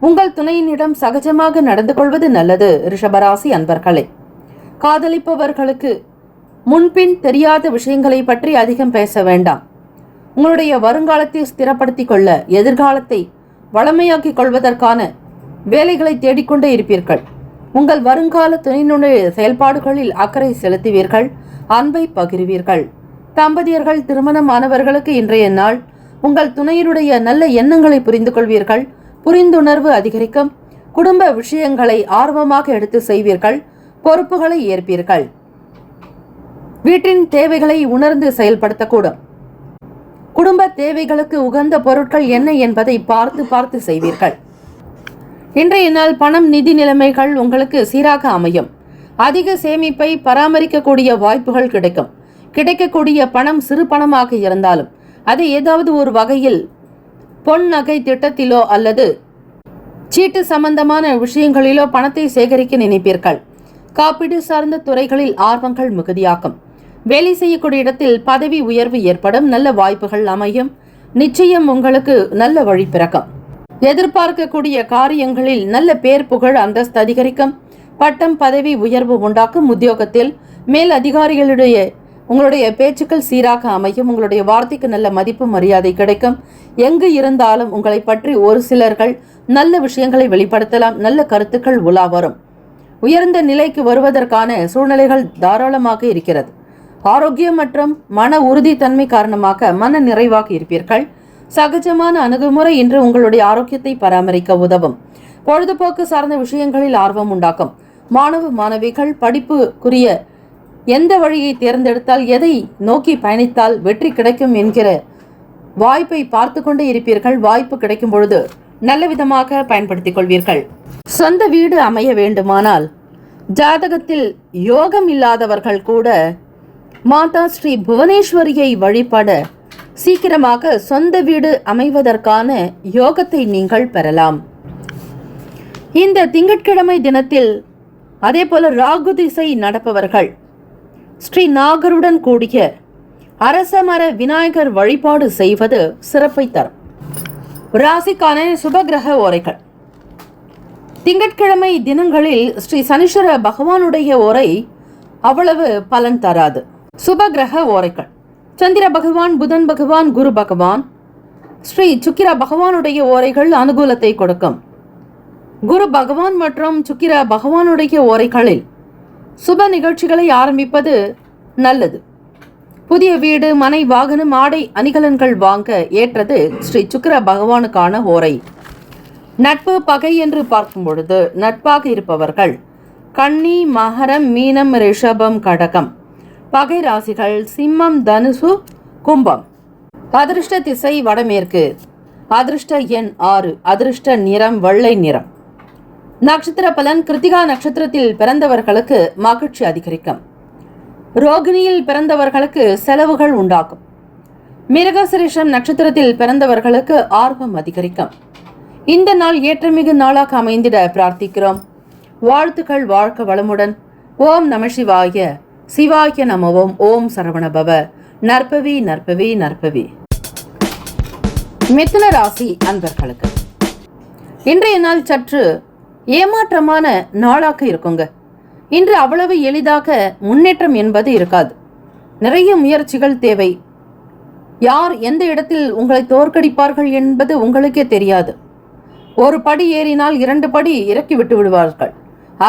உங்கள் துணையினிடம் சகஜமாக நடந்து கொள்வது நல்லது. ரிஷபராசி அன்பர்களே, காதலிப்பவர்களுக்கு முன்பின் தெரியாத விஷயங்களை பற்றி அதிகம் பேச வேண்டாம். உங்களுடைய வருங்காலத்தை ஸ்திரப்படுத்திக் கொள்ள, எதிர்காலத்தை வளமையாக்கிக் கொள்வதற்கான வேலைகளை தேடிக்கொண்டே இருப்பீர்கள். உங்கள் வருங்கால துணையினுடைய செயல்பாடுகளில் அக்கறை செலுத்துவீர்கள். அன்பை பகிர்வீர்கள். தம்பதியர்கள் திருமணமானவர்களுக்கு இன்றைய நாள் உங்கள் துணையினுடைய நல்ல எண்ணங்களை புரிந்து கொள்வீர்கள். புரிந்துணர்வு அதிகரிக்கும். குடும்ப விஷயங்களை ஆர்வமாக எடுத்து செய்வீர்கள். பொறுப்புகளை ஏற்பீர்கள். வீட்டின் தேவைகளை உணர்ந்து செயல்படுத்தக்கூடும். குடும்ப தேவைகளுக்கு உகந்த பொருட்கள் என்ன என்பதை பார்த்து செய்வீர்கள். இன்றைய நாள் பணம் நிதி நிலைமைகள் உங்களுக்கு சீராக அமையும். அதிக சேமிப்பை பராமரிக்கக்கூடிய வாய்ப்புகள் கிடைக்கும். கிடைக்கக்கூடிய பணம் சிறு பணமாக இருந்தாலும் அதை ஏதாவது ஒரு வகையில் பொன் நகை திட்டத்திலோ அல்லது சீட்டு சம்பந்தமான விஷயங்களிலோ பணத்தை சேகரிக்க நினைப்பீர்கள். காப்பீடு சார்ந்த துறைகளில் ஆர்வங்கள் மிகுதியாகும். வேலை செய்யக்கூடிய இடத்தில் பதவி உயர்வு ஏற்படும். நல்ல வாய்ப்புகள் அமையும். நிச்சயம் உங்களுக்கு நல்ல வழி பிறக்கும். எதிர்பார்க்கக்கூடிய காரியங்களில் நல்ல பேர் புகழ் அந்தஸ்து அதிகரிக்கும். பட்டம் பதவி உயர்வு உண்டாக்கும். உத்தியோகத்தில் மேல் அதிகாரிகளுடைய உங்களுடைய பேச்சுக்கள் சீராக அமையும். உங்களுடைய வார்த்தைக்கு நல்ல மதிப்பு மரியாதை கிடைக்கும். எங்கு இருந்தாலும் உங்களை பற்றி ஒரு சிலர்கள் நல்ல விஷயங்களை வெளிப்படுத்தலாம். நல்ல கருத்துக்கள் உலா வரும். உயர்ந்த நிலைக்கு வருவதற்கான சூழ்நிலைகள் தாராளமாக இருக்கிறது. ஆரோக்கியம் மற்றும் மன உறுதித்தன்மை காரணமாக மன நிறைவாக இருப்பீர்கள். சகஜமான அணுகுமுறை இன்று உங்களுடைய ஆரோக்கியத்தை பராமரிக்க உதவும். பொழுதுபோக்கு சார்ந்த விஷயங்களில் ஆர்வம் உண்டாக்கும். மாணவ மாணவிகள் படிப்புக்குரிய எந்த வழியை தேர்ந்தெடுத்தால், எதை நோக்கி பயணித்தால் வெற்றி கிடைக்கும் என்கிற வாய்ப்பை பார்த்து கொண்டே இருப்பீர்கள். வாய்ப்பு கிடைக்கும் பொழுது நல்ல விதமாக பயன்படுத்திக் கொள்வீர்கள். சொந்த வீடு அமைய வேண்டுமானால் ஜாதகத்தில் யோகம் இல்லாதவர்கள் கூட மாதா ஸ்ரீ புவனேஸ்வரியை வழிபட சீக்கிரமாக சொந்த வீடு அமைவதற்கான யோகத்தை நீங்கள் பெறலாம். இந்த திங்கட்கிழமை தினத்தில் அதேபோல ராகு திசை நடப்பவர்கள் ஸ்ரீ நாகருடன் கூடிய அரசமர விநாயகர் வழிபாடு செய்வது சிறப்பை தரும். ராசிக்கான சுபகிரக ஓரைகள். திங்கட்கிழமை தினங்களில் ஸ்ரீ சனீஸ்வர பகவானுடைய ஓரை அவ்வளவு பலன் தராது. சுபகிரக ஓரைகள். சந்திர பகவான், புதன் பகவான், குரு பகவான், ஸ்ரீ சுக்கிர பகவானுடைய ஓரைகள் அனுகூலத்தை கொடுக்கும். குரு பகவான் மற்றும் சுக்கிர பகவானுடைய ஓரைகளில் சுப நிகழ்ச்சிகளை ஆரம்பிப்பது நல்லது. புதிய வீடு, மனை, வாகனம், ஆடை அணிகலன்கள் வாங்க ஏற்றது ஸ்ரீ சுக்கிர பகவானுக்கான ஓரை. நட்பு பகை என்று பார்க்கும் பொழுது நட்பாக இருப்பவர்கள் கன்னி, மகரம், மீனம், ரிஷபம், கடகம். பகை ராசிகள் சிம்மம், தனுசு, கும்பம். அதிர்ஷ்ட திசை வடமேற்கு. அதிர்ஷ்ட எண் 6. அதிர்ஷ்ட நிறம் வெள்ளை நிறம். நட்சத்திர பலன். கிருத்திகா நட்சத்திரத்தில் பிறந்தவர்களுக்கு மகிழ்ச்சி அதிகரிக்கும். ரோகிணியில் பிறந்தவர்களுக்கு செலவுகள் உண்டாகும். மிருகசிரிஷம் நட்சத்திரத்தில் பிறந்தவர்களுக்கு ஆர்வம் அதிகரிக்கும். இந்த நாள் ஏற்றமிகு நாளாக அமைந்திட பிரார்த்திக்கிறோம். வாழ்த்துக்கள். வாழ்க வளமுடன். ஓம் நம சிவாய. சிவாய நமவோம். ஓம் சரவணபவ. நற்பவி நற்பவி நற்பவி. மிதுன ராசி அன்பர்களுக்கு இன்றைய நாள் சற்று ஏமாற்றமான நாளாக இருக்குங்க. இன்று அவ்வளவு எளிதாக முன்னேற்றம் என்பது இருக்காது. நிறைய முயற்சிகள் தேவை. யார் எந்த இடத்தில் உங்களை தோற்கடிப்பார்கள் என்பது உங்களுக்கே தெரியாது. ஒரு படி ஏறினால் 2 படி இறக்கி விட்டு விடுவார்கள்.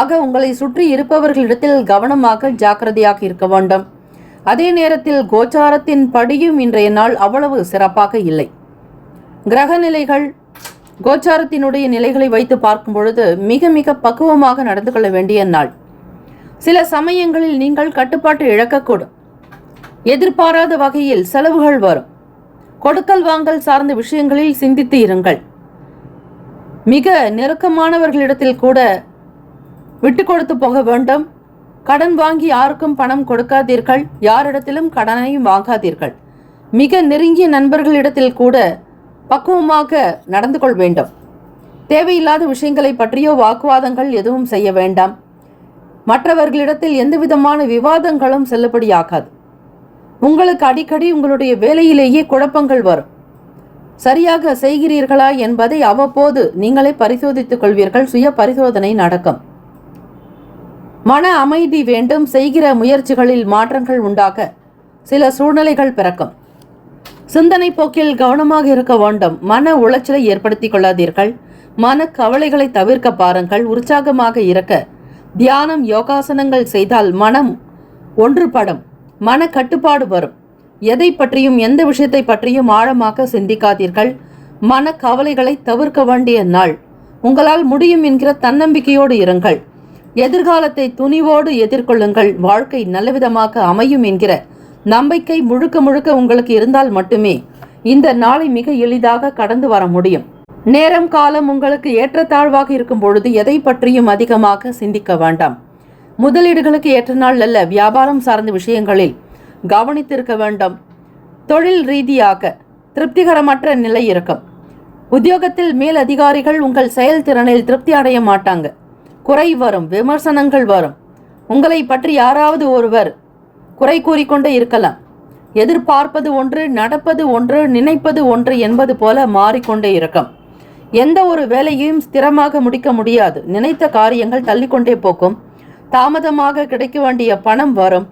ஆக உங்களை சுற்றி இருப்பவர்களிடத்தில் கவனமாக ஜாக்கிரதையாக இருக்க வேண்டும். அதே நேரத்தில் கோச்சாரத்தின் படியும் இன்றைய நாள் அவ்வளவு சிறப்பாக இல்லை. கிரக நிலைகள் கோச்சாரத்தினுடைய நிலைகளை வைத்து பார்க்கும் பொழுது மிக மிக பக்குவமாக நடந்து கொள்ள வேண்டிய நாள். சில சமயங்களில் நீங்கள் கட்டுப்பாட்டு இழக்கக்கூடும். எதிர்பாராத வகையில் செலவுகள் வரும். கொடுக்கல் வாங்கல் சார்ந்த விஷயங்களில் சிந்தித்து இருங்கள். மிக நெருக்கமானவர்களிடத்தில் கூட விட்டு கொடுத்து போக வேண்டும். கடன் வாங்கி யாருக்கும் பணம் கொடுக்காதீர்கள். யாரிடத்திலும் கடனையும் வாங்காதீர்கள். மிக நெருங்கிய நண்பர்களிடத்தில் கூட பக்குவமாக நடந்து கொள்ள வேண்டும். தேவையில்லாத விஷயங்களை பற்றியோ வாக்குவாதங்கள் எதுவும் செய்ய வேண்டாம். மற்றவர்களிடத்தில் எந்தவிதமான விவாதங்களும் செல்லுபடியாகாது. உங்களுக்கு அடிக்கடி உங்களுடைய வேலையிலேயே குழப்பங்கள் வரும். சரியாக செய்கிறீர்களா என்பதை அவ்வப்போது நீங்களே பரிசோதித்துக் கொள்வீர்கள். சுய பரிசோதனை நடக்கும். மன அமைதி வேண்டும். செய்கிற முயற்சிகளில் மாற்றங்கள் உண்டாக சில சூழ்நிலைகள் பிறக்கும். சிந்தனை போக்கில் கவனமாக இருக்க வேண்டும். மன உளைச்சலை ஏற்படுத்திக் கொள்ளாதீர்கள். மன கவலைகளை தவிர்க்க பாருங்கள். உற்சாகமாக இருக்க தியானம் யோகாசனங்கள் செய்தால் மனம் ஒன்றுபடும். மன கட்டுப்பாடு வரும். எதை பற்றியும் எந்த விஷயத்தை பற்றியும் ஆழமாக சிந்திக்காதீர்கள். மன கவலைகளை தவிர்க்க வேண்டிய நாள். உங்களால் முடியும் என்கிற தன்னம்பிக்கையோடு இருங்கள். எதிர்காலத்தை துணிவோடு எதிர்கொள்ளுங்கள். வாழ்க்கை நல்லவிதமாக அமையும் என்கிற நம்பிக்கை முழுக்க முழுக்க உங்களுக்கு இருந்தால் மட்டுமே இந்த நாளை மிக எளிதாக கடந்து வர முடியும். நேரம் காலம் உங்களுக்கு ஏற்றத்தாழ்வாக இருக்கும் பொழுது எதை பற்றியும் அதிகமாக சிந்திக்க வேண்டாம். முதலீடுகளுக்கு ஏற்ற நாள் அல்ல. வியாபாரம் சார்ந்த விஷயங்களில் கவனித்திருக்க வேண்டும். தொழில் ரீதியாக திருப்திகரமற்ற நிலை இருக்கும். உத்தியோகத்தில் மேல் அதிகாரிகள் உங்கள் செயல்திறனில் திருப்தி அடைய மாட்டாங்க. குறை வரும். விமர்சனங்கள் வரும். உங்களை பற்றி யாராவது ஒருவர் குறை கூறிக்கொண்டே இருக்கலாம். எதிர்பார்ப்பது ஒன்று, நடப்பது ஒன்று, நினைப்பது ஒன்று என்பது போல மாறிக்கொண்டே இருக்கும். எந்த ஒரு வேலையையும் ஸ்திரமாக முடிக்க முடியாது. நினைத்த காரியங்கள் தள்ளிக்கொண்டே போக்கும். தாமதமாக கிடைக்க வேண்டிய பணம் வரும்.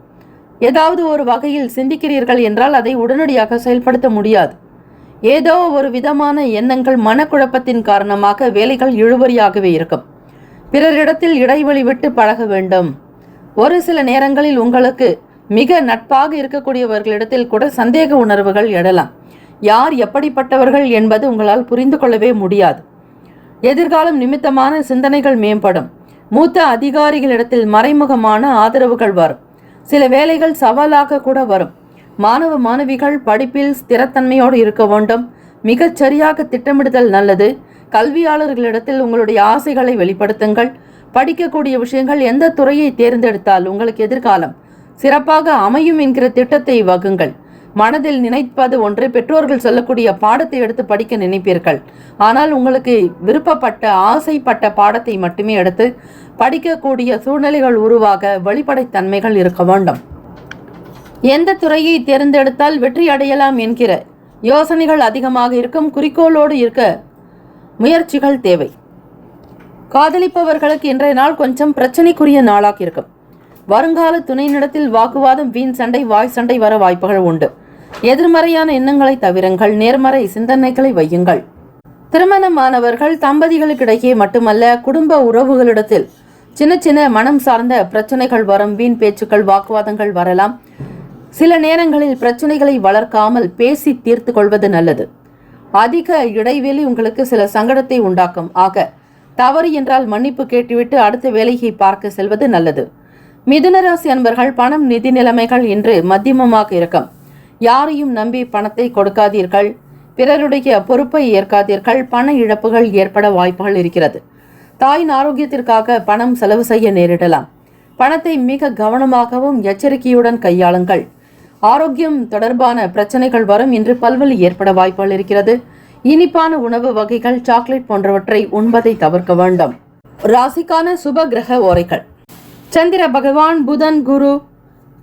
ஏதாவது ஒரு வகையில் சிந்திக்கிறீர்கள் என்றால் அதை உடனடியாக செயல்படுத்த முடியாது. ஏதோ ஒரு விதமான எண்ணங்கள் மனக்குழப்பத்தின் காரணமாக வேலைகள் இழுபறியாகவே இருக்கும். பிறரிடத்தில் இடைவெளி விட்டு பழக வேண்டும். ஒரு சில நேரங்களில் உங்களுக்கு மிக நட்பாக இருக்கக்கூடியவர்களிடத்தில் கூட சந்தேக உணர்வுகள் எழலாம். யார் எப்படிப்பட்டவர்கள் என்பது உங்களால் புரிந்து கொள்ளவே முடியாது. எதிர்காலம் நிமித்தமான சிந்தனைகள் மேம்படும். மூத்த அதிகாரிகளிடத்தில் மறைமுகமான ஆதரவுகள் வரும். சில வேலைகள் சவாலாக கூட வரும். மாணவ மாணவிகள் படிப்பில் ஸ்திரத்தன்மையோடு இருக்க வேண்டும். மிகச் சரியாக திட்டமிடுதல் நல்லது. கல்வியாளர்களிடத்தில் உங்களுடைய ஆசைகளை வெளிப்படுத்துங்கள். படிக்கக்கூடிய விஷயங்கள் எந்த துறையை தேர்ந்தெடுத்தால் உங்களுக்கு எதிர்காலம் சிறப்பாக அமையும் என்கிற திட்டத்தை வகுங்கள். மனதில் நினைப்பது ஒன்று. பெற்றோர்கள் சொல்லக்கூடிய பாடத்தை எடுத்து படிக்க நினைப்பீர்கள். ஆனால் உங்களுக்கு விருப்பப்பட்ட ஆசைப்பட்ட பாடத்தை மட்டுமே எடுத்து படிக்கக்கூடிய சூழ்நிலைகள் உருவாக வெளிப்படைத்தன்மைகள் இருக்க வேண்டும். எந்த துறையை தேர்ந்தெடுத்தால் வெற்றி அடையலாம் என்கிற யோசனைகள் அதிகமாக இருக்கும். குறிக்கோளோடு இருக்க முயற்சிகள் தேவை. காதலிப்பவர்களுக்கு இன்றைய நாள் கொஞ்சம் பிரச்சனைக்குரிய நாளாக இருக்கும். வருங்கால துணையினிடத்தில் வாக்குவாதம், வீண் சண்டை, வாய் சண்டை வர வாய்ப்புகள் உண்டு. எதிர்மறையான எண்ணங்களை தவிருங்கள். நேர்மறை சிந்தனைகளை வையுங்கள். திருமணமானவர்கள் தம்பதிகளுக்கிடையே மட்டுமல்ல குடும்ப உறவுகளிடத்தில் சின்ன சின்ன மனம் சார்ந்த பிரச்சனைகள் வரும். வீண் பேச்சுக்கள், வாக்குவாதங்கள் வரலாம். சில நேரங்களில் பிரச்சனைகளை வளர்க்காமல் பேசி தீர்த்து கொள்வது நல்லது. அதிக இடைவெளி உங்களுக்கு சில சங்கடத்தை உண்டாக்கும். ஆக தவறு என்றால் மன்னிப்பு கேட்டுவிட்டு அடுத்த வேலையை பார்க்க செல்வது நல்லது. மிதுனராசி அன்பர்கள் பணம் நிதி நிலைமைகள் இன்று மத்தியமமாக இருக்கும். யாரையும் நம்பி பணத்தை கொடுக்காதீர்கள். பிறருடைய பொறுப்பை ஏற்காதீர்கள். பண இழப்புகள் ஏற்பட வாய்ப்புகள் இருக்கிறது. தாயின் ஆரோக்கியத்திற்காக பணம் செலவு செய்ய நேரிடலாம். பணத்தை மிக கவனமாகவும் எச்சரிக்கையுடன் கையாளுங்கள். ஆரோக்கியம் தொடர்பான பிரச்சனைகள் வரும். இன்று பல்வலி ஏற்பட வாய்ப்புகள் இருக்கிறது. இனிப்பான உணவு வகைகள், சாக்லேட் போன்றவற்றை உண்பதை தவிர்க்க வேண்டும். ராசிக்கான சுப கிரக ஓரைகள். சந்திர பகவான், புதன், குரு,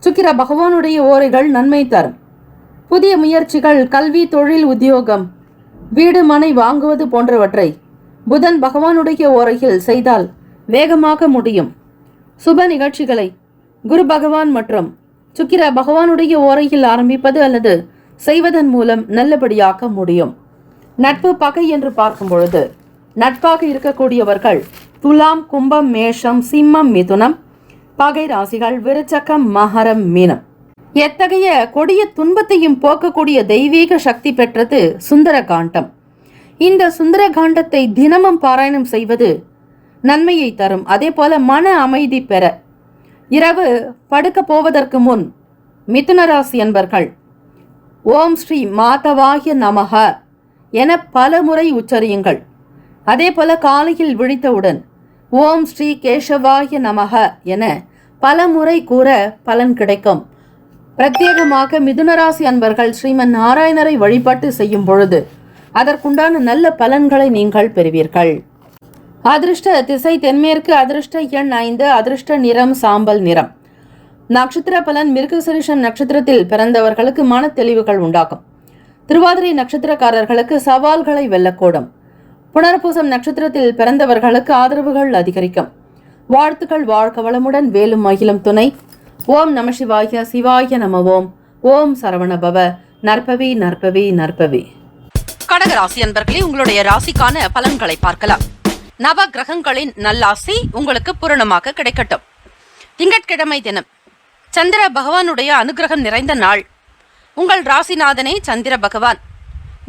சுக்கிர பகவானுடைய ஓரைகள் நன்மை தரும். புதிய முயற்சிகள், கல்வி, தொழில், உத்தியோகம், வீடு மனை வாங்குவது போன்றவற்றை புதன் பகவானுடைய ஓரையில் செய்தால் வேகமாக முடியும். சுப நிகழ்ச்சிகளை குரு பகவான் மற்றும் சுக்கிர பகவானுடைய ஓரையில் ஆரம்பிப்பது அல்லது செய்வதன் மூலம் நல்லபடியாக்க முடியும். நட்பு பகை என்று பார்க்கும் பொழுது நட்பாக இருக்கக்கூடியவர்கள் துலாம், கும்பம், மேஷம், சிம்மம், மிதுனம். பகை ராசிகள் விருச்சகம், மகரம், மீனம். எத்தகைய கொடிய துன்பத்தையும் போக்கக்கூடிய தெய்வீக சக்தி பெற்றது சுந்தர காண்டம். இந்த சுந்தர காண்டத்தை தினமும் பாராயணம் செய்வது நன்மையை தரும். அதே போல மன அமைதி பெற இரவு படுக்க போவதற்கு முன் மிதுன ராசி என்பர்கள் ஓம் ஸ்ரீ மாதவாய நமக என பல முறை உச்சரியுங்கள். அதே போல காலையில் விழித்தவுடன் ஓம் ஸ்ரீ கேசவாய நமக என பல முறை கூற பலன் கிடைக்கும். பிரத்யேகமாக மிதுனராசி அன்பர்கள் ஸ்ரீமன் நாராயணரை வழிபாட்டு செய்யும் பொழுது அதற்குண்டான நல்ல பலன்களை நீங்கள் பெறுவீர்கள். அதிர்ஷ்ட திசை தென்மேற்கு, அதிர்ஷ்ட எண் 5, அதிர்ஷ்ட நிறம் சாம்பல் நிறம். நட்சத்திர பலன் மிருகசீரிஷம் நட்சத்திரத்தில் பிறந்தவர்களுக்கு மன தெளிவுகள் உண்டாகும். திருவாதிரை நட்சத்திரக்காரர்களுக்கு சவால்களை வெல்லக்கூடும். புனர்பூசம் நட்சத்திரத்தில் பிறந்தவர்களுக்கு ஆதரவுகள் அதிகரிக்கும். வாழ்த்துக்கள். வாழ்க வளமுடன். வேலும் மகிழும் துணை. ஓம் நம சிவாய. சிவாய நம ஓம். ஓம் சரவணபவ. நற்பவி நற்பவி நற்பவி. கடகராசி அன்பர்களே, உங்களுடைய ராசிக்கான பலன்களை பார்க்கலாம். நவ கிரகங்களின் நல்லாசி உங்களுக்கு பூரணமாக கிடைக்கட்டும். திங்கட்கிழமை தினம் சந்திர பகவானுடைய அனுகிரகம் நிறைந்த நாள். உங்கள் ராசிநாதனே சந்திர பகவான்.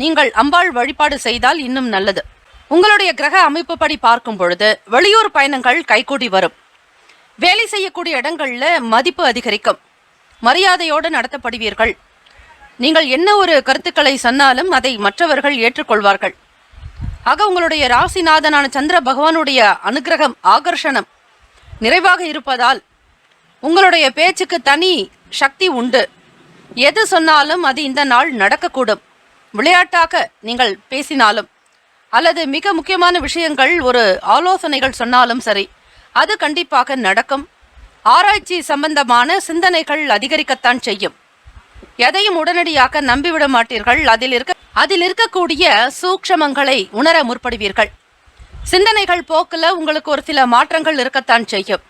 நீங்கள் அம்பாள் வழிபாடு செய்தால் இன்னும் நல்லது. உங்களுடைய கிரக அமைப்புப்படி பார்க்கும் பொழுது வெளியூர் பயணங்கள் கைகூடி வரும். வேலை செய்யக்கூடிய இடங்கள்ல மதிப்பு அதிகரிக்கும். மரியாதையோடு நடத்தப்படுவீர்கள். நீங்கள் என்ன ஒரு கருத்துக்களை சொன்னாலும் அதை மற்றவர்கள் ஏற்றுக்கொள்வார்கள். ஆக உங்களுடைய ராசிநாதனான சந்திர பகவானுடைய அனுகிரகம், ஆகர்ஷணம் நிறைவாக இருப்பதால் உங்களுடைய பேச்சுக்கு தனி சக்தி உண்டு. எது சொன்னாலும் அது இந்த நாள் நடக்கக்கூடும். விளையாட்டாக நீங்கள் பேசினாலும் அல்லது மிக முக்கியமான விஷயங்கள், ஒரு ஆலோசனைகள் சொன்னாலும் சரி, அது கண்டிப்பாக நடக்கும். ஆராய்ச்சி சம்பந்தமான சிந்தனைகள் அதிகரிக்கத்தான் செய்யும். எதையும் உடனடியாக நம்பிவிட மாட்டீர்கள். அதில் இருக்கக்கூடிய சூக்ஷமங்களை உணர முற்படுவீர்கள். சிந்தனைகள் போக்குல உங்களுக்கு ஒரு சில மாற்றங்கள் இருக்கத்தான் செய்யும்.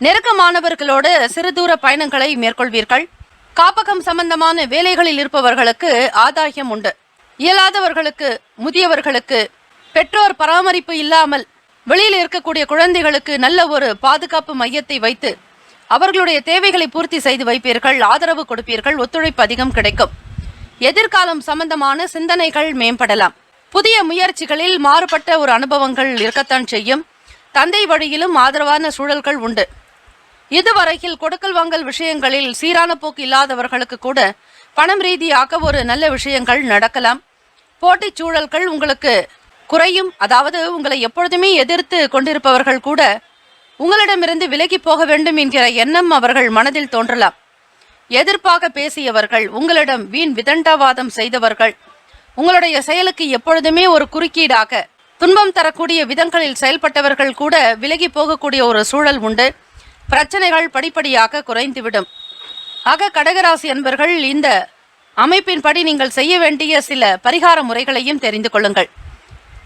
நெருக்கமானவர்களோடு சிறு தூர பயணங்களை மேற்கொள்வீர்கள். காப்பகம் சம்பந்தமான வேலைகளில் இருப்பவர்களுக்கு ஆதாயம் உண்டு. இயலாதவர்களுக்கு, முதியவர்களுக்கு, பெற்றோர் பராமரிப்பு இல்லாமல் வெளியில் இருக்கக்கூடிய குழந்தைகளுக்கு நல்ல ஒரு பாதுகாப்பு மையத்தை வைத்து அவர்களுடைய தேவைகளை பூர்த்தி செய்து வைப்பீர்கள். ஆதரவு கொடுப்பீர்கள். ஒத்துழைப்பு அதிகம் கிடைக்கும். எதிர்காலம் சம்பந்தமான சிந்தனைகள் மேம்படலாம். புதிய முயற்சிகளில் மாறுபட்ட ஒரு அனுபவங்கள் இருக்கத்தான் செய்யும். தந்தை வழியிலும் ஆதரவான சூழல்கள் உண்டு. இதுவரையில் கொடுக்கல் வாங்கல் விஷயங்களில் சீரான போக்கு இல்லாதவர்களுக்கு கூட பணம் ரீதியாக ஒரு நல்ல விஷயங்கள் நடக்கலாம். போட்டிச் சூழல்கள் உங்களுக்கு குறையும். அதாவது உங்களை எப்பொழுதுமே எதிர்த்து கொண்டிருப்பவர்கள் கூட உங்களிடமிருந்து விலகி போக வேண்டும் என்கிற எண்ணம் அவர்கள் மனதில் தோன்றலாம். எதிர்ப்பாக பேசியவர்கள், உங்களிடம் வீண் விதண்டாவாதம் செய்தவர்கள், உங்களுடைய செயலுக்கு எப்பொழுதுமே ஒரு குறுக்கீடாக துன்பம் தரக்கூடிய விதங்களில் செயல்பட்டவர்கள் கூட விலகி போகக்கூடிய ஒரு சூழல் உண்டு. பிரச்சனைகள் படிப்படியாக குறைந்துவிடும். ஆக கடகராசி என்பர்கள் இந்த அமைப்பின்படி நீங்கள் செய்ய வேண்டிய சில பரிகார முறைகளையும் தெரிந்து கொள்ளுங்கள்.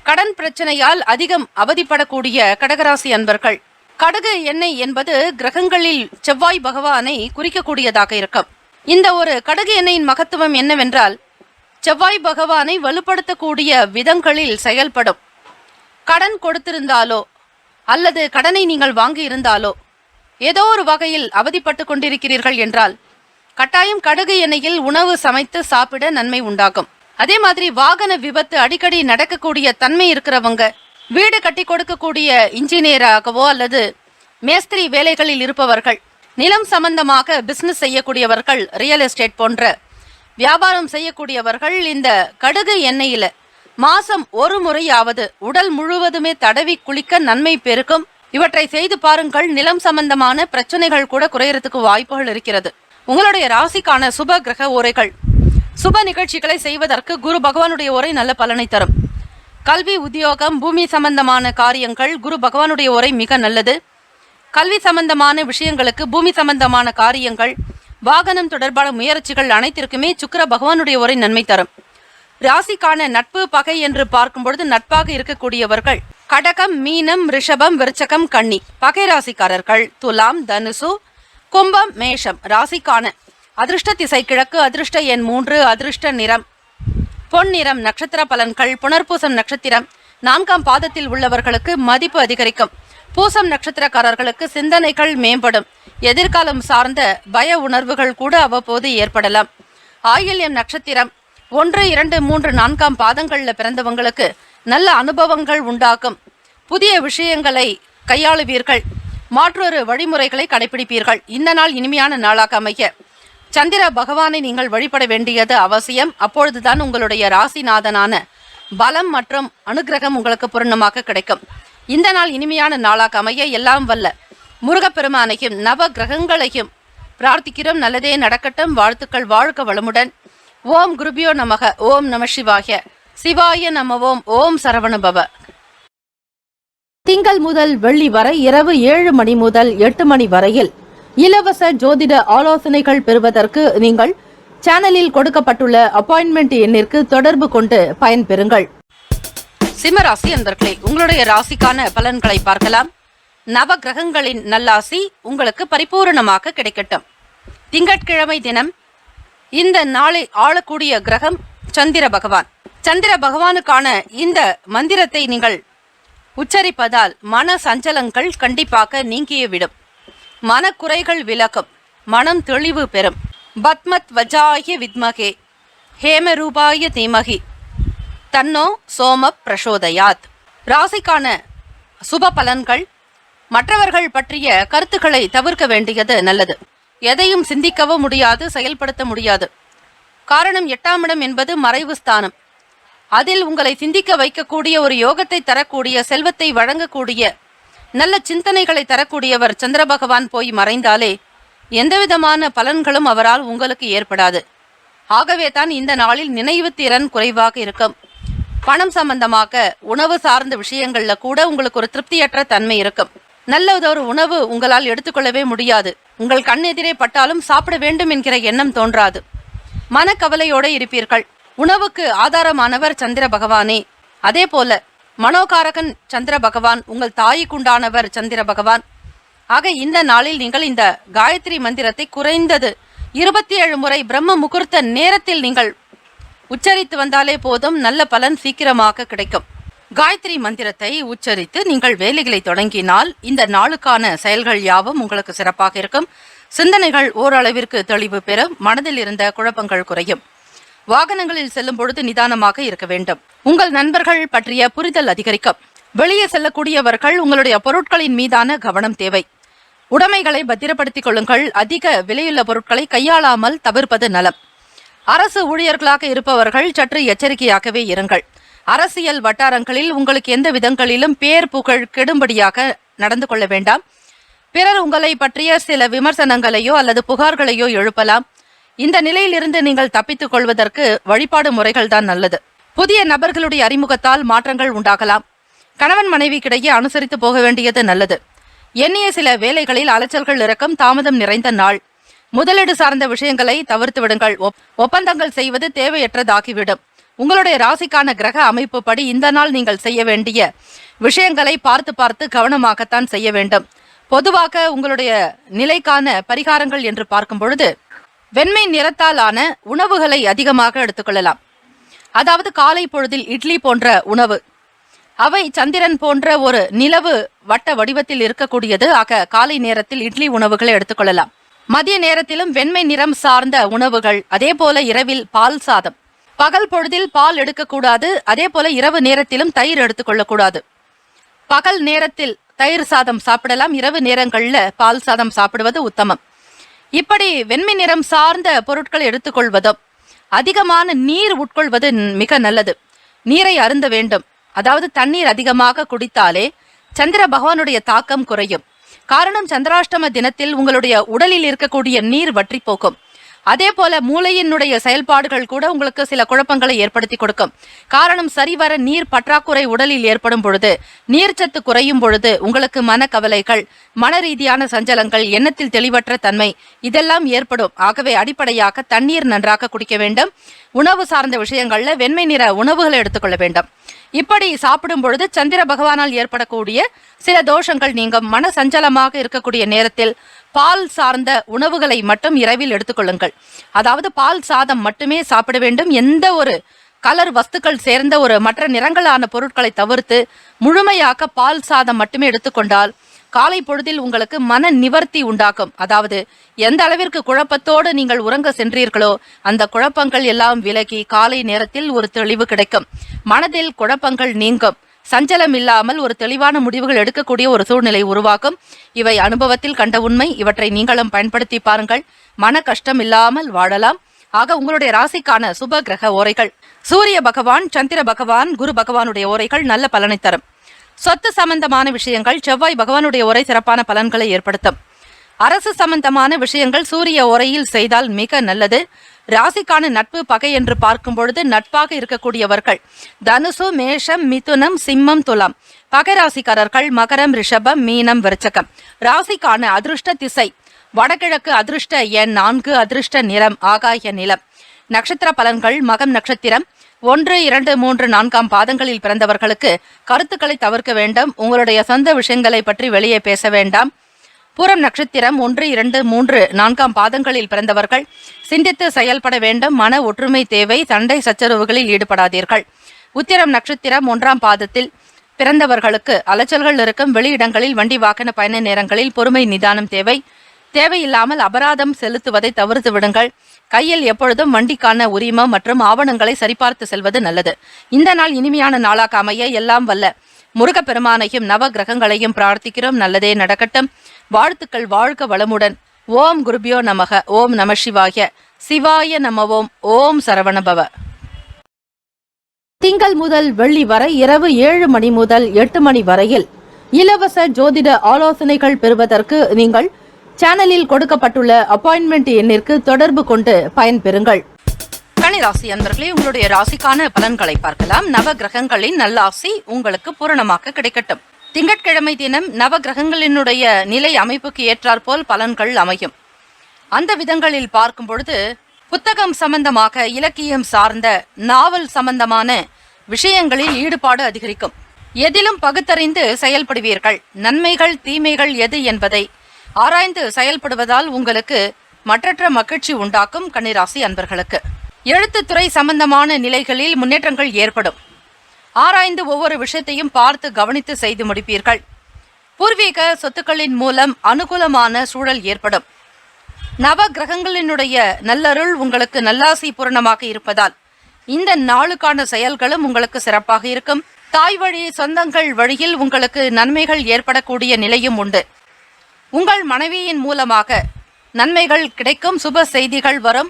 கடன் பிரச்சனையால் அதிகம் அவதிப்படக்கூடிய கடகராசி அன்பர்கள், கடுகு எண்ணெய் என்பது கிரகங்களில் செவ்வாய் பகவானை குறிக்கக்கூடியதாக இருக்கும். இந்த ஒரு கடுகு எண்ணெயின் மகத்துவம் என்னவென்றால், செவ்வாய் பகவானை வலுப்படுத்தக்கூடிய விதங்களில் செயல்படும். கடன் கொடுத்திருந்தாலோ அல்லது கடனை நீங்கள் வாங்கி இருந்தாலோ ஏதோ ஒரு வகையில் அவதிப்பட்டு கொண்டிருக்கிறீர்கள் என்றால் கட்டாயம் கடுகு எண்ணெயில் உணவு சமைத்து சாப்பிட நன்மை உண்டாகும். அதே மாதிரி வாகன விபத்து அடிக்கடி நடக்கக்கூடிய தன்மை இருக்கிறவங்க, வீடு கட்டி கொடுக்கக்கூடிய இன்ஜினியராகவோ அல்லது மேஸ்திரி வேலைகளில் இருப்பவர்கள், நிலம் சம்பந்தமாக பிசினஸ் செய்யக்கூடியவர்கள், ரியல் எஸ்டேட் போன்ற வியாபாரம் செய்யக்கூடியவர்கள் இந்த கடுகு எண்ணெயில மாசம் ஒரு முறையாவது உடல் முழுவதுமே தடவி குளிக்க நன்மை பெருக்கும். இவற்றை செய்து பாருங்கள். நிலம் சம்பந்தமான பிரச்சனைகள் கூட குறையறதுக்கு வாய்ப்புகள் இருக்கிறது. உங்களுடைய ராசிக்கான சுப கிரக ஓரைகள். சுப நிகழ்ச்சிகளை செய்வதற்கு குரு பகவானுடைய ஓரை நல்ல பலனை தரும். கல்வி, உத்தியோகம், பூமி சம்பந்தமான காரியங்கள் குரு பகவானுடைய ஓரை மிக நல்லது. கல்வி சம்பந்தமான விஷயங்களுக்கு, பூமி சம்பந்தமான காரியங்கள், வாகனம் தொடர்பான முயற்சிகள் அனைத்திற்குமே சுக்கிர பகவானுடைய ஓரை நன்மை தரும். ராசிக்கான நட்பு பகை என்று பார்க்கும் பொழுது நட்பாக இருக்கக்கூடியவர்கள் கடகம், மீனம், ரிஷபம், விருச்சகம், கன்னி. பகை ராசிக்காரர்கள் துலாம், தனுசு, கும்பம், மேஷம். ராசிக்கான அதிர்ஷ்ட திசை கிழக்கு, அதிர்ஷ்ட எண் 3, அதிர்ஷ்ட நிறம் பொன்னிறம். நட்சத்திர பலன்கள்: புனர்பூசம் நட்சத்திரம் 4ஆம் பாதத்தில் உள்ளவர்களுக்கு மதிப்பு அதிகரிக்கும். பூசம் நட்சத்திரக்காரர்களுக்கு சிந்தனைகள் மேம்படும். எதிர்காலம் சார்ந்த பய உணர்வுகள் கூட அவ்வப்போது ஏற்படலாம். ஆயில்யம் நட்சத்திரம் 1, 2, 3, 4ஆம் பாதங்களில் பிறந்தவங்களுக்கு நல்ல அனுபவங்கள் உண்டாகும். புதிய விஷயங்களை கையாளுவீர்கள். மாற்றொரு வழிமுறைகளை கடைபிடிப்பீர்கள். இந்த நாள் இனிமையான நாளாக அமைய சந்திர பகவானை நீங்கள் வழிபட வேண்டியது அவசியம். அப்பொழுதுதான் உங்களுடைய ராசிநாதனான பலம் மற்றும் அனுகிரகம் உங்களுக்கு பூர்ணமாக கிடைக்கும். இந்த நாள் இனிமையான நாளாக அமைய எல்லாம் வல்ல முருகப்பெருமானையும் நவ கிரகங்களையும் பிரார்த்திக்கிறோம். நல்லதே நடக்கட்டும். வாழ்த்துக்கள். வாழ்க வளமுடன். ஓம் குருபியோ நமக. ஓம் நம சிவாய. சிவாய நம. ஓம் சரவணபவ. திங்கள் முதல் வெள்ளி வரை இரவு 7 மணி முதல் 8 மணி வரையில் இலவச ஜோதிட ஆலோசனைகள் பெறுவதற்கு நீங்கள் சேனலில் கொடுக்கப்பட்டுள்ள அப்பாயின்மெண்ட் எண்ணிற்கு தொடர்பு கொண்டு பயன்பெறுங்கள். சிம்மராசி அன்பர்களே, உங்களுடைய ராசிக்கான பலன்களை பார்க்கலாம். நவ கிரகங்களின் நல்லாசி உங்களுக்கு பரிபூரணமாக கிடைக்கட்டும். திங்கட்கிழமை தினம் இந்த நாளை ஆளக்கூடிய கிரகம் சந்திர பகவான். சந்திர பகவானுக்கான இந்த மந்திரத்தை நீங்கள் உச்சரிப்பதால் மன சஞ்சலங்கள் கண்டிப்பாக நீங்கிவிடும். மனக்குறைகள் விலகும். மனம் தெளிவு பெறும். பத்மத் வஜாய வித்மகே ஹேமரூபாய தீமகி தன்னோ சோம பிரசோதயாத். ராசிக்கான சுப பலன்கள்: மற்றவர்கள் பற்றிய கருத்துக்களை தவிர்க்க வேண்டியது நல்லது. எதையும் சிந்திக்கவும் முடியாது, செயல்படுத்த முடியாது. காரணம் 8ஆம் இடம் என்பது மறைவு ஸ்தானம். அதில் உங்களை சிந்திக்க வைக்கக்கூடிய ஒரு யோகத்தை தரக்கூடிய, செல்வத்தை வழங்கக்கூடிய, நல்ல சிந்தனைகளை தரக்கூடியவர் சந்திர பகவான் போய் மறைந்தாலே எந்தவிதமான பலன்களும் அவரால் உங்களுக்கு ஏற்படாது. ஆகவே தான் இந்த நாளில் நினைவு திறன் குறைவாக இருக்கும். பணம் சம்பந்தமாக உணவு சார்ந்த விஷயங்கள்ல கூட உங்களுக்கு ஒரு திருப்தியற்ற தன்மை இருக்கும். நல்லதொரு உணவு உங்களால் எடுத்துக்கொள்ளவே முடியாது. உங்கள் கண்ணெதிரே பட்டாலும் சாப்பிட வேண்டும் என்கிற எண்ணம் தோன்றாது. மனக்கவலையோடு இருப்பீர்கள். உணவுக்கு ஆதாரமானவர் சந்திர பகவானே. அதே போல மனோகாரகன் சந்திர பகவான், உங்கள் தாய்க்குண்டானவர் சந்திர பகவான். ஆக இந்த நாளில் நீங்கள் இந்த காயத்ரி மந்திரத்தை குறைந்தது 27 முறை பிரம்ம முகூர்த்த நேரத்தில் நீங்கள் உச்சரித்து வந்தாலே போதும். நல்ல பலன் சீக்கிரமாக கிடைக்கும். காயத்ரி மந்திரத்தை உச்சரித்து நீங்கள் வேலைகளை தொடங்கினால் இந்த நாளுக்கான செயல்கள் யாவும் உங்களுக்கு சிறப்பாக இருக்கும். சிந்தனைகள் ஓரளவிற்கு தெளிவு பெறும். மனதில் இருந்த குழப்பங்கள் குறையும். வாகனங்களில் செல்லும் பொழுது நிதானமாக இருக்க வேண்டும். உங்கள் நண்பர்கள் பற்றிய புரிதல் அதிகரிக்கும். வெளியே செல்லக்கூடியவர்கள் உங்களுடைய பொருட்களின் மீதான கவனம் தேவை. உடைமைகளை பத்திரப்படுத்திக் கொள்ளுங்கள். அதிக விலையுள்ள பொருட்களை கையாளாமல் தவிர்ப்பது நலம். அரசு ஊழியர்களாக இருப்பவர்கள் சற்று எச்சரிக்கையாகவே இருங்கள். அரசியல் வட்டாரங்களில் உங்களுக்கு எந்த விதங்களிலும் பேர் புகழ் கெடும்படியாக நடந்து கொள்ள வேண்டாம். பிறர் உங்களை பற்றிய சில விமர்சனங்களையோ அல்லது புகார்களையோ எழுப்பலாம். இந்த நிலையிலிருந்து நீங்கள் தப்பித்துக் கொள்வதற்கு வழிபாடு முறைகள் தான் நல்லது. புதிய நபர்களுடைய அறிமுகத்தால் மாற்றங்கள் உண்டாகலாம். கணவன் மனைவிக்கிடையே அனுசரித்து போக வேண்டியது நல்லது. எண்ணிய சில வேலைகளில் அலைச்சல்கள் இருக்கும். தாமதம் நிறைந்த நாள். முதலீடு சார்ந்த விஷயங்களை தவிர்த்து விடுங்கள். ஒப்பந்தங்கள் செய்வது தேவையற்றதாகிவிடும். உங்களுடைய ராசிக்கான கிரக அமைப்பு படி இந்த நாள் நீங்கள் செய்ய வேண்டிய விஷயங்களை பார்த்து கவனமாகத்தான் செய்ய வேண்டும். பொதுவாக உங்களுடைய நிலைக்கான பரிகாரங்கள் என்று பார்க்கும் பொழுது வெண்மை நிறத்தாலான உணவுகளை அதிகமாக எடுத்துக்கொள்ளலாம். அதாவது காலை பொழுதில் இட்லி போன்ற உணவு, அவை சந்திரன் போன்ற ஒரு நிலவு வட்ட வடிவத்தில் இருக்கக்கூடியது. ஆக காலை நேரத்தில் இட்லி உணவுகளை எடுத்துக்கொள்ளலாம். மதிய நேரத்திலும் வெண்மை நிறம் சார்ந்த உணவுகள். அதே போல இரவில் பால் சாதம். பகல் பொழுதில் பால் எடுக்கக்கூடாது. அதே போல இரவு நேரத்திலும் தயிர் எடுத்துக்கொள்ளக்கூடாது. பகல் நேரத்தில் தயிர் சாதம் சாப்பிடலாம். இரவு நேரங்களில் பால் சாதம் சாப்பிடுவது உத்தமம். இப்படி வெண்மை நிறம் சார்ந்த பொருட்கள் எடுத்துக்கொள்வதும் அதிகமான நீர் உட்கொள்வது மிக நல்லது. நீரை அருந்த வேண்டும். அதாவது தண்ணீர் அதிகமாக குடித்தாலே சந்திர பகவானுடைய தாக்கம் குறையும். காரணம், சந்திராஷ்டம தினத்தில் உங்களுடைய உடலில் இருக்கக்கூடிய நீர் வற்றி போகும். அதே போல மூளையினுடைய செயல்பாடுகள் கூட உங்களுக்கு சில குழப்பங்களை ஏற்படுத்தி கொடுக்கும். காரணம், சரிவர நீர் பற்றாக்குறை உடலில் ஏற்படும் பொழுது, நீர்ச்சத்து குறையும் பொழுது உங்களுக்கு மனக்கவலைகள், மன ரீதியான சஞ்சலங்கள், எண்ணத்தில் தெளிவற்ற தன்மை இதெல்லாம் ஏற்படும். ஆகவே அடிப்படையாக தண்ணீர் நன்றாக குடிக்க வேண்டும். உணவு சார்ந்த விஷயங்கள்ல வெண்மை நிற உணவுகளை எடுத்துக்கொள்ள வேண்டும். இப்படி சாப்பிடும் பொழுது சந்திர பகவானால் ஏற்படக்கூடிய சில தோஷங்கள் நீங்கும். மன சஞ்சலமாக இருக்கக்கூடிய நேரத்தில் பால் சார்ந்த உணவுகளை மட்டும் இரவில் எடுத்துக்கொள்ளுங்கள். அதாவது பால் சாதம் மட்டுமே சாப்பிட வேண்டும். எந்த ஒரு கலர் வஸ்துக்கள் சேர்ந்த ஒரு மற்ற நிறங்களான பொருட்களை தவிர்த்து முழுமையாக பால் சாதம் மட்டுமே எடுத்துக்கொண்டால் காலை பொழுதில் உங்களுக்கு மன நிவர்த்தி உண்டாகும். அதாவது எந்த அளவிற்கு குழப்பத்தோடு நீங்கள் உறங்க சென்றீர்களோ அந்த குழப்பங்கள் எல்லாம் விலகி காலை நேரத்தில் ஒரு தெளிவு கிடைக்கும். மனதில் குழப்பங்கள் நீங்கும். சஞ்சலம் இல்லாமல் ஒரு தெளிவான முடிவுகள் எடுக்கக்கூடிய ஒரு சூழ்நிலை உருவாக்கும். இவை அனுபவத்தில் கண்ட உண்மை. இவற்றை நீங்களும் பயன்படுத்தி பாருங்கள். மன கஷ்டம் இல்லாமல் வாழலாம். ஆக உங்களுடைய ராசிக்கான சுப கிரக ஓரைகள்: சூரிய பகவான், சந்திர பகவான், குரு பகவானுடைய ஓரைகள் நல்ல பலனை தரும். சொத்து சம்பந்தமான விஷயங்கள் செவ்வாய் பகவானுடைய ஓரை சிறப்பான பலன்களை ஏற்படுத்தும். அரசு சம்பந்தமான விஷயங்கள் சூரிய ஓரையில் செய்தால் மிக நல்லது. ராசிக்கான நட்பு பகை என்று பார்க்கும் பொழுது நட்பாக இருக்கக்கூடியவர்கள் தனுசு, மேஷம், மிதுனம், சிம்மம், துலாம். பகை ராசிக்காரர்கள் மகரம், ரிஷபம், மீனம், விருச்சகம். ராசிக்கான அதிருஷ்ட திசை வடகிழக்கு, அதிருஷ்ட எண் 4, அதிருஷ்ட நிறம் ஆகாய நிலம். நட்சத்திர பலன்கள்: மகம் நட்சத்திரம் 1, 2, 3, 4 பாதங்களில் பிறந்தவர்களுக்கு கருத்துக்களை தவிர்க்க வேண்டும். உங்களுடைய சொந்த விஷயங்களை பற்றி வெளியே பேச வேண்டாம். பூரம் நட்சத்திரம் 1, 2, 3, 4 பாதங்களில் பிறந்தவர்கள் சிந்தித்து செயல்பட வேண்டும். மன ஒற்றுமை தேவை. சண்டை சச்சரவுகளில் ஈடுபடாதீர்கள். உத்திரம் நட்சத்திரம் 1 பாதத்தில் பிறந்தவர்களுக்கு அலைச்சல்கள் இருக்கும். வெளியிடங்களில் வண்டி வாகன பயண நேரங்களில் பொறுமை நிதானம் தேவை. தேவையில்லாமல் அபராதம் செலுத்துவதை தவிர்த்து விடுங்கள். கையில் எப்பொழுதும் வண்டிக்கான உரிமம் மற்றும் ஆவணங்களை சரிபார்த்து செல்வது நல்லது. இந்த நாள் இனிமையான நாளாக அமைய எல்லாம் வல்ல முருகப்பெருமானையும் நவ கிரகங்களையும் பிரார்த்திக்கிறோம். நல்லதே நடக்கட்டும். வாழ்த்துக்கள். வாழ்க வளமுடன். ஓம் குருபியோ நமக. ஓம் நம சிவாய. சிவாய நமவோம். ஓம் சரவணபவ. திங்கள் முதல் வெள்ளி வரை இரவு 7 மணி முதல் 8 மணி வரையில் இலவச ஜோதிட ஆலோசனைகள் பெறுவதற்கு நீங்கள் சேனலில் கொடுக்கப்பட்டுள்ள அப்பாயின்மெண்ட் எண்ணிற்கு தொடர்பு கொண்டு பயன்பெறுங்கள். கன்னிராசி அன்பர்களே, உங்களுடைய ராசிக்கான பலன்களை பார்க்கலாம். நவ கிரகங்களின் நல்லாசி உங்களுக்கு பூரணமாக கிடைக்கட்டும். திங்கட்கிழமை தினம் நவ கிரகங்களினுடைய நிலை அமைப்புக்கு ஏற்றாற்போல் பலன்கள் அமையும். அந்த விதங்களில் பார்க்கும் பொழுது புத்தகம் சம்பந்தமாக, இலக்கியம் சார்ந்த, நாவல் சம்பந்தமான விஷயங்களில் ஈடுபாடு அதிகரிக்கும். எதிலும் பகுத்தறிந்து செயல்படுவீர்கள். நன்மைகள் தீமைகள் எது என்பதை ஆராய்ந்து செயல்படுவதால் உங்களுக்கு மற்றற்ற மகிழ்ச்சி உண்டாக்கும். கன்னிராசி அன்பர்களுக்கு எழுத்துத்துறை சம்பந்தமான நிலைகளில் முன்னேற்றங்கள் ஏற்படும். ஆராய்ந்து ஒவ்வொரு விஷயத்தையும் பார்த்து கவனித்து செய்து முடிப்பீர்கள். பூர்வீக சொத்துக்களின் மூலம் அனுகூலமான சூழல் ஏற்படும். நவ கிரகங்களினுடைய நல்லருள் உங்களுக்கு நல்லாசி பூரணமாக இருப்பதால் இந்த நாளுக்கான செயல்களும் உங்களுக்கு சிறப்பாக இருக்கும். தாய் வழி சொந்தங்கள் வழியில் உங்களுக்கு நன்மைகள் ஏற்படக்கூடிய நிலையும் உண்டு. உங்கள் மனைவியின் மூலமாக நன்மைகள் கிடைக்கும். சுப செய்திகள் வரும்.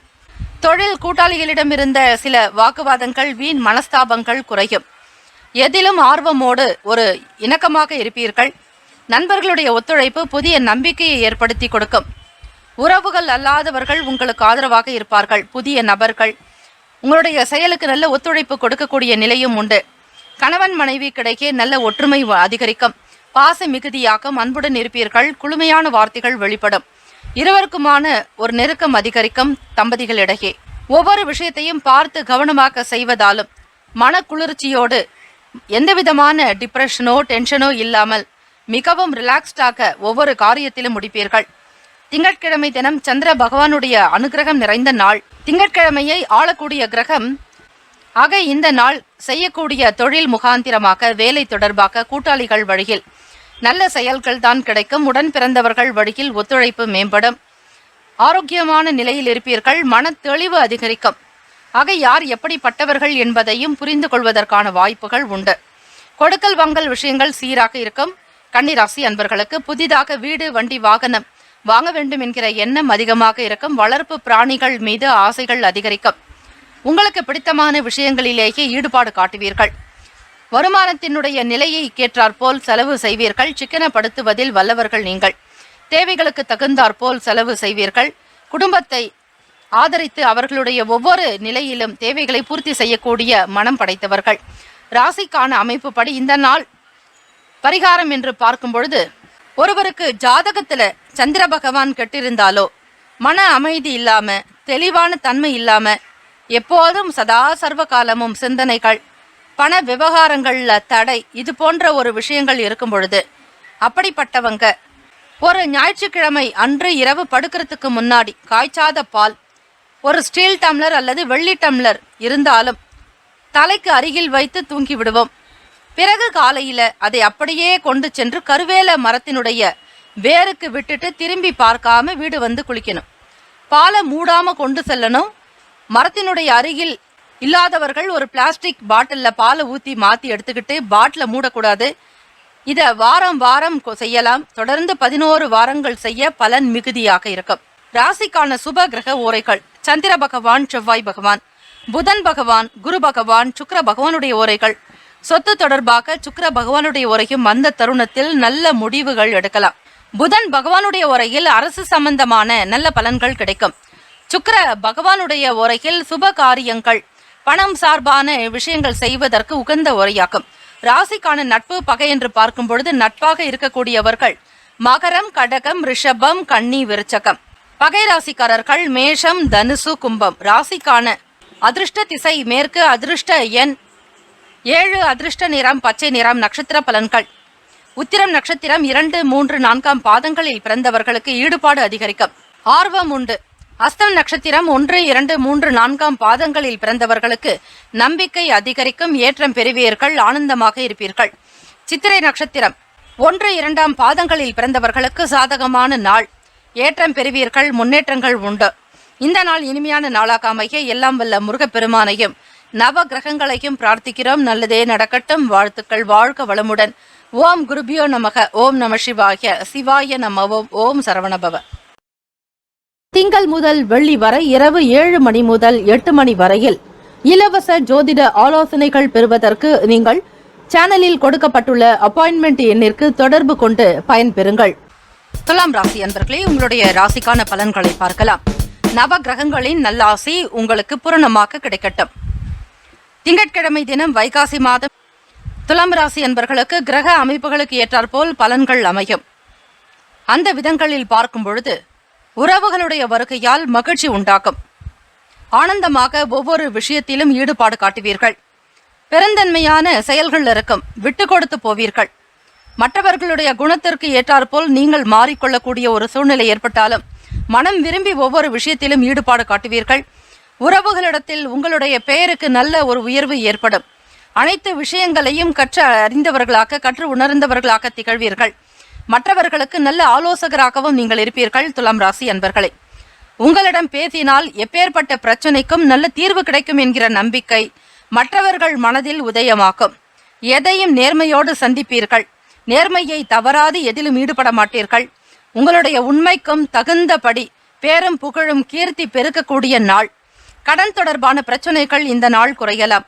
தொழில் கூட்டாளிகளிடம் இருந்த சில வாக்குவாதங்கள், வீண் மனஸ்தாபங்கள் குறையும். எதிலும் ஆர்வமோடு ஒரு இணக்கமாக இருப்பீர்கள். நண்பர்களுடைய ஒத்துழைப்பு புதிய நம்பிக்கையை ஏற்படுத்தி கொடுக்கும். உறவுகள் அல்லாதவர்கள் உங்களுக்கு ஆதரவாக இருப்பார்கள். புதிய நபர்கள் உங்களுடைய செயலுக்கு நல்ல ஒத்துழைப்பு கொடுக்கக்கூடிய நிலையும் உண்டு. கணவன் மனைவி கிடைக்கே நல்ல ஒற்றுமை அதிகரிக்கும். பாச மிகுதியாக்கும். அன்புடன் இருப்பீர்கள். குளுமையான வார்த்தைகள் வெளிப்படும். இருவருக்குமான ஒரு நெருக்கம் அதிகரிக்கும். தம்பதிகளிடையே ஒவ்வொரு விஷயத்தையும் பார்த்து கவனமாக செய்வதாலும் மன குளிர்ச்சியோடு எந்தவிதமான டிப்ரெஷனோ டென்ஷனோ இல்லாமல் மிகவும் ரிலாக்ஸ்டாக ஒவ்வொரு காரியத்திலும் முடிப்பீர்கள். திங்கட்கிழமை தினம் சந்திர பகவானுடைய அனுகிரகம் நிறைந்த நாள். திங்கட்கிழமையை ஆளக்கூடிய கிரகம். ஆக இந்த நாள் செய்யக்கூடிய தொழில் முகாந்திரமாக, வேலை தொடர்பாக, கூட்டாளிகள் வழியில் நல்ல செயல்கள் தான் கிடைக்கும். உடன் பிறந்தவர்கள் வழியில் ஒத்துழைப்பு மேம்படும். ஆரோக்கியமான நிலையில் இருப்பீர்கள். மன தெளிவு அதிகரிக்கும். ஆக யார் எப்படிப்பட்டவர்கள் என்பதையும் புரிந்து கொள்வதற்கான வாய்ப்புகள் உண்டு. கொடுக்கல் வாங்கல் விஷயங்கள் சீராக இருக்கும். கன்னிராசி அன்பர்களுக்கு புதிதாக வீடு, வண்டி, வாகனம் வாங்க வேண்டும் என்கிற எண்ணம் அதிகமாக இருக்கும். வளர்ப்பு பிராணிகள் மீது ஆசைகள் அதிகரிக்கும். உங்களுக்கு பிடித்தமான விஷயங்களிலேயே ஈடுபாடு காட்டுவீர்கள். வருமானத்தினுடைய நிலையை கேட்டாற்போல் செலவு செய்வீர்கள். சிக்கனப்படுத்துவதில் வல்லவர்கள் நீங்கள். தேவைகளுக்கு தகுந்தாற்போல் செலவு செய்வீர்கள். குடும்பத்தை ஆதரித்து அவர்களுடைய ஒவ்வொரு நிலையிலும் தேவைகளை பூர்த்தி செய்யக்கூடிய மனம் படைத்தவர்கள். ராசிக்கான அமைப்புப்படி இந்த நாள் பரிகாரம் என்று பார்க்கும் பொழுது, ஒருவருக்கு ஜாதகத்துல சந்திர பகவான் கெட்டிருந்தாலோ, மன அமைதி இல்லாம, தெளிவான தன்மை இல்லாம, எப்போதும் சதா சர்வ காலமும் சிந்தனைகள், பண விவகாரங்கள்ல தடை, இது போன்ற ஒரு விஷயங்கள் இருக்கும் பொழுது, அப்படிப்பட்டவங்க ஒரு ஞாயிற்றுக்கிழமை அன்று இரவு படுக்கிறதுக்கு முன்னாடி காய்ச்சாத பால், ஒரு ஸ்டீல் டம்ளர் அல்லது வெள்ளி டம்ளர் இருந்தாலும் தலைக்கு அருகில் வைத்து தூங்கி விடுவோம். பிறகு காலையில அதை அப்படியே கொண்டு சென்று கருவேல மரத்தினுடைய வேருக்கு விட்டுட்டு திரும்பி பார்க்காம வீடு வந்து குளிக்கணும். பாலை மூடாம கொண்டு செல்லணும். மரத்தினுடைய அருகில் இல்லாதவர்கள் ஒரு பிளாஸ்டிக் பாட்டில்ல பாலை ஊத்தி மாத்தி எடுத்துக்கிட்டு பாட்டில மூடக்கூடாது. இத வாரம் வாரம் செய்யலாம். தொடர்ந்து 11 வாரங்கள் செய்ய பலன் மிகுதியாக இருக்கும். ராசிக்கான சுப கிரக ஓரைகள்: சந்திர பகவான், செவ்வாய் பகவான், புதன் பகவான், குரு பகவான், சுக்கிர பகவானுடைய ஓரைகள். சொத்து தொடர்பாக சுக்கிர பகவானுடைய உரையும் அந்த தருணத்தில் நல்ல முடிவுகள் எடுக்கலாம். புதன் பகவானுடைய உரையில் அரசு சம்பந்தமான நல்ல பலன்கள் கிடைக்கும். சுக்கிர பகவானுடைய உரையில் சுப காரியங்கள், பணம் சார்பான விஷயங்கள் செய்வதற்கு உகந்த உரையாகும். ராசிக்கான நட்பு பகை என்று பார்க்கும் பொழுது, நட்பாக இருக்கக்கூடியவர்கள் மகரம், கடகம், ரிஷபம், கன்னி, விருச்சகம். பகை ராசிக்காரர்கள் மேஷம், தனுசு, கும்பம். ராசிக்கான அதிர்ஷ்ட திசை மேற்கு, அதிர்ஷ்ட எண் 7, அதிர்ஷ்ட நிறம் பச்சை நிறம். நட்சத்திர பலன்கள்: உத்திரம் நட்சத்திரம் 2, 3, 4 பாதங்களில் பிறந்தவர்களுக்கு ஈடுபாடு அதிகரிக்கும், ஆர்வம் உண்டு. அஸ்தம் நட்சத்திரம் 1, 2, 3, 4 பாதங்களில் பிறந்தவர்களுக்கு நம்பிக்கை அதிகரிக்கும், ஏற்றம் பெறுவீர்கள், ஆனந்தமாக இருப்பீர்கள். சித்திரை நட்சத்திரம் 1, 2 பாதங்களில் பிறந்தவர்களுக்கு சாதகமான நாள், ஏற்றம் பெறுவீர்கள், முன்னேற்றங்கள் உண்டு. இந்த நாள் இனிமையான நாளாக அமைய எல்லாம் வல்ல முருகப்பெருமானையும் நவ கிரகங்களையும் பிரார்த்திக்கிறோம். நல்லதே நடக்கட்டும். வாழ்த்துக்கள். வாழ்க வளமுடன். ஓம் குருபியோ நமக. ஓம் நம சிவாய. சிவாய நமவோம். ஓம் சரவணபவ. திங்கள் முதல் வெள்ளி வரை இரவு 7 மணி முதல் 8 மணி வரையில் இலவச ஜோதிட ஆலோசனைகள் பெறுவதற்கு நீங்கள் சேனலில் கொடுக்கப்பட்டுள்ள அப்பாயின்மெண்ட் எண்ணிற்கு தொடர்பு கொண்டு பயன்பெறுங்கள். துலாம் ராசி அன்பர்களே, உங்களுடைய ராசிக்கான பலன்களை பார்க்கலாம். நவ கிரகங்களின் நல்லாசி உங்களுக்கு பூரணமாக கிடைக்கட்டும். திங்கட்கிழமை தினம் வைகாசி மாதம் துலாம் ராசி அன்பர்களுக்கு கிரக அமைப்புகளுக்கு ஏற்றாற்போல் பலன்கள் அமையும். அந்த விதங்களில் பார்க்கும் பொழுது, உறவுகளுடைய வருகையால் மகிழ்ச்சி உண்டாகும். ஆனந்தமாக ஒவ்வொரு விஷயத்திலும் ஈடுபாடு காட்டுவீர்கள். பெருந்தன்மையான செயல்கள் இருக்கும். விட்டு கொடுத்து போவீர்கள். மற்றவர்களுடைய குணத்திற்கு ஏற்றாற்போல் நீங்கள் மாறிக்கொள்ளக்கூடிய ஒரு சூழ்நிலை ஏற்பட்டாலும் மனம் விரும்பி ஒவ்வொரு விஷயத்திலும் ஈடுபாடு காட்டுவீர்கள். உறவுகளிடத்தில் உங்களுடைய பெயருக்கு நல்ல ஒரு உயர்வு ஏற்படும். அனைத்து விஷயங்களையும் கற்று அறிந்தவர்களாக, கற்று உணர்ந்தவர்களாக திகழ்வீர்கள். மற்றவர்களுக்கு நல்ல ஆலோசகராகவும் நீங்கள் இருப்பீர்கள். துலாம் ராசி அன்பர்களே, உங்களிடம் பேசினால் எப்பேற்பட்ட பிரச்சனைக்கும் நல்ல தீர்வு கிடைக்கும் என்கிற நம்பிக்கை மற்றவர்கள் மனதில் உதயமாக்கும். எதையும் நேர்மையோடு சந்திப்பீர்கள். நேர்மையை தவறாது எதிலும் ஈடுபட மாட்டீர்கள். உங்களுடைய உண்மைக்கும் தகுந்தபடி பேரும் புகழும் கீர்த்தி பெருக்கக்கூடிய நாள். கடன் தொடர்பான பிரச்சனைகள் இந்த நாள் குறையலாம்.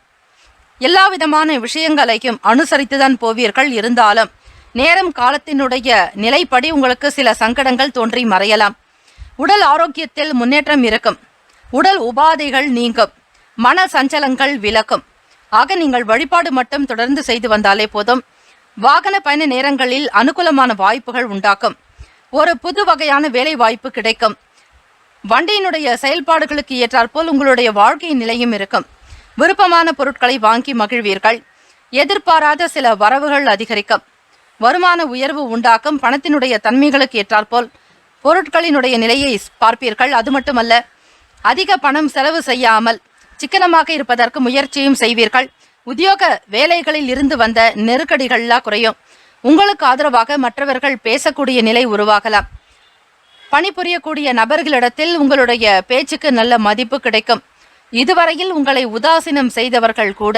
எல்லா விதமான விஷயங்களையும் அனுசரித்துதான் போவீர்கள். இருந்தாலும் நேரம் காலத்தினுடைய நிலைப்படி உங்களுக்கு சில சங்கடங்கள் தோன்றி மறையலாம். உடல் ஆரோக்கியத்தில் முன்னேற்றம் இருக்கும். உடல் உபாதைகள் நீங்கும். மன சஞ்சலங்கள் விலகும். ஆக நீங்கள் வழிபாடு மட்டும் தொடர்ந்து செய்து வந்தாலே போதும். வாகன பயண நேரங்களில் அனுகூலமான வாய்ப்புகள் உண்டாக்கும். ஒரு புது வகையான வேலை வாய்ப்பு கிடைக்கும். வண்டியினுடைய செயல்பாடுகளுக்கு ஏற்றாற்போல் உங்களுடைய வாழ்க்கை நிலையும் இருக்கும். விருப்பமான பொருட்களை வாங்கி மகிழ்வீர்கள். எதிர்பாராத சில வரவுகள் அதிகரிக்கும். வருமான உயர்வு உண்டாக்கும். பணத்தினுடைய தன்மைகளுக்கு ஏற்றாற்போல் பொருட்களினுடைய நிலையை பார்ப்பீர்கள். அது மட்டுமல்ல, அதிக பணம் செலவு செய்யாமல் சிக்கனமாக இருப்பதற்கு முயற்சியும் செய்வீர்கள். உத்தியோக வேலைகளில் இருந்து வந்த நெருக்கடிகள்லாம் குறையும். உங்களுக்கு ஆதரவாக மற்றவர்கள் பேசக்கூடிய நிலை உருவாகலாம். பணிபுரியக்கூடிய நபர்களிடத்தில் உங்களுடைய பேச்சுக்கு நல்ல மதிப்பு கிடைக்கும். இதுவரையில் உங்களை உதாசீனம் செய்தவர்கள் கூட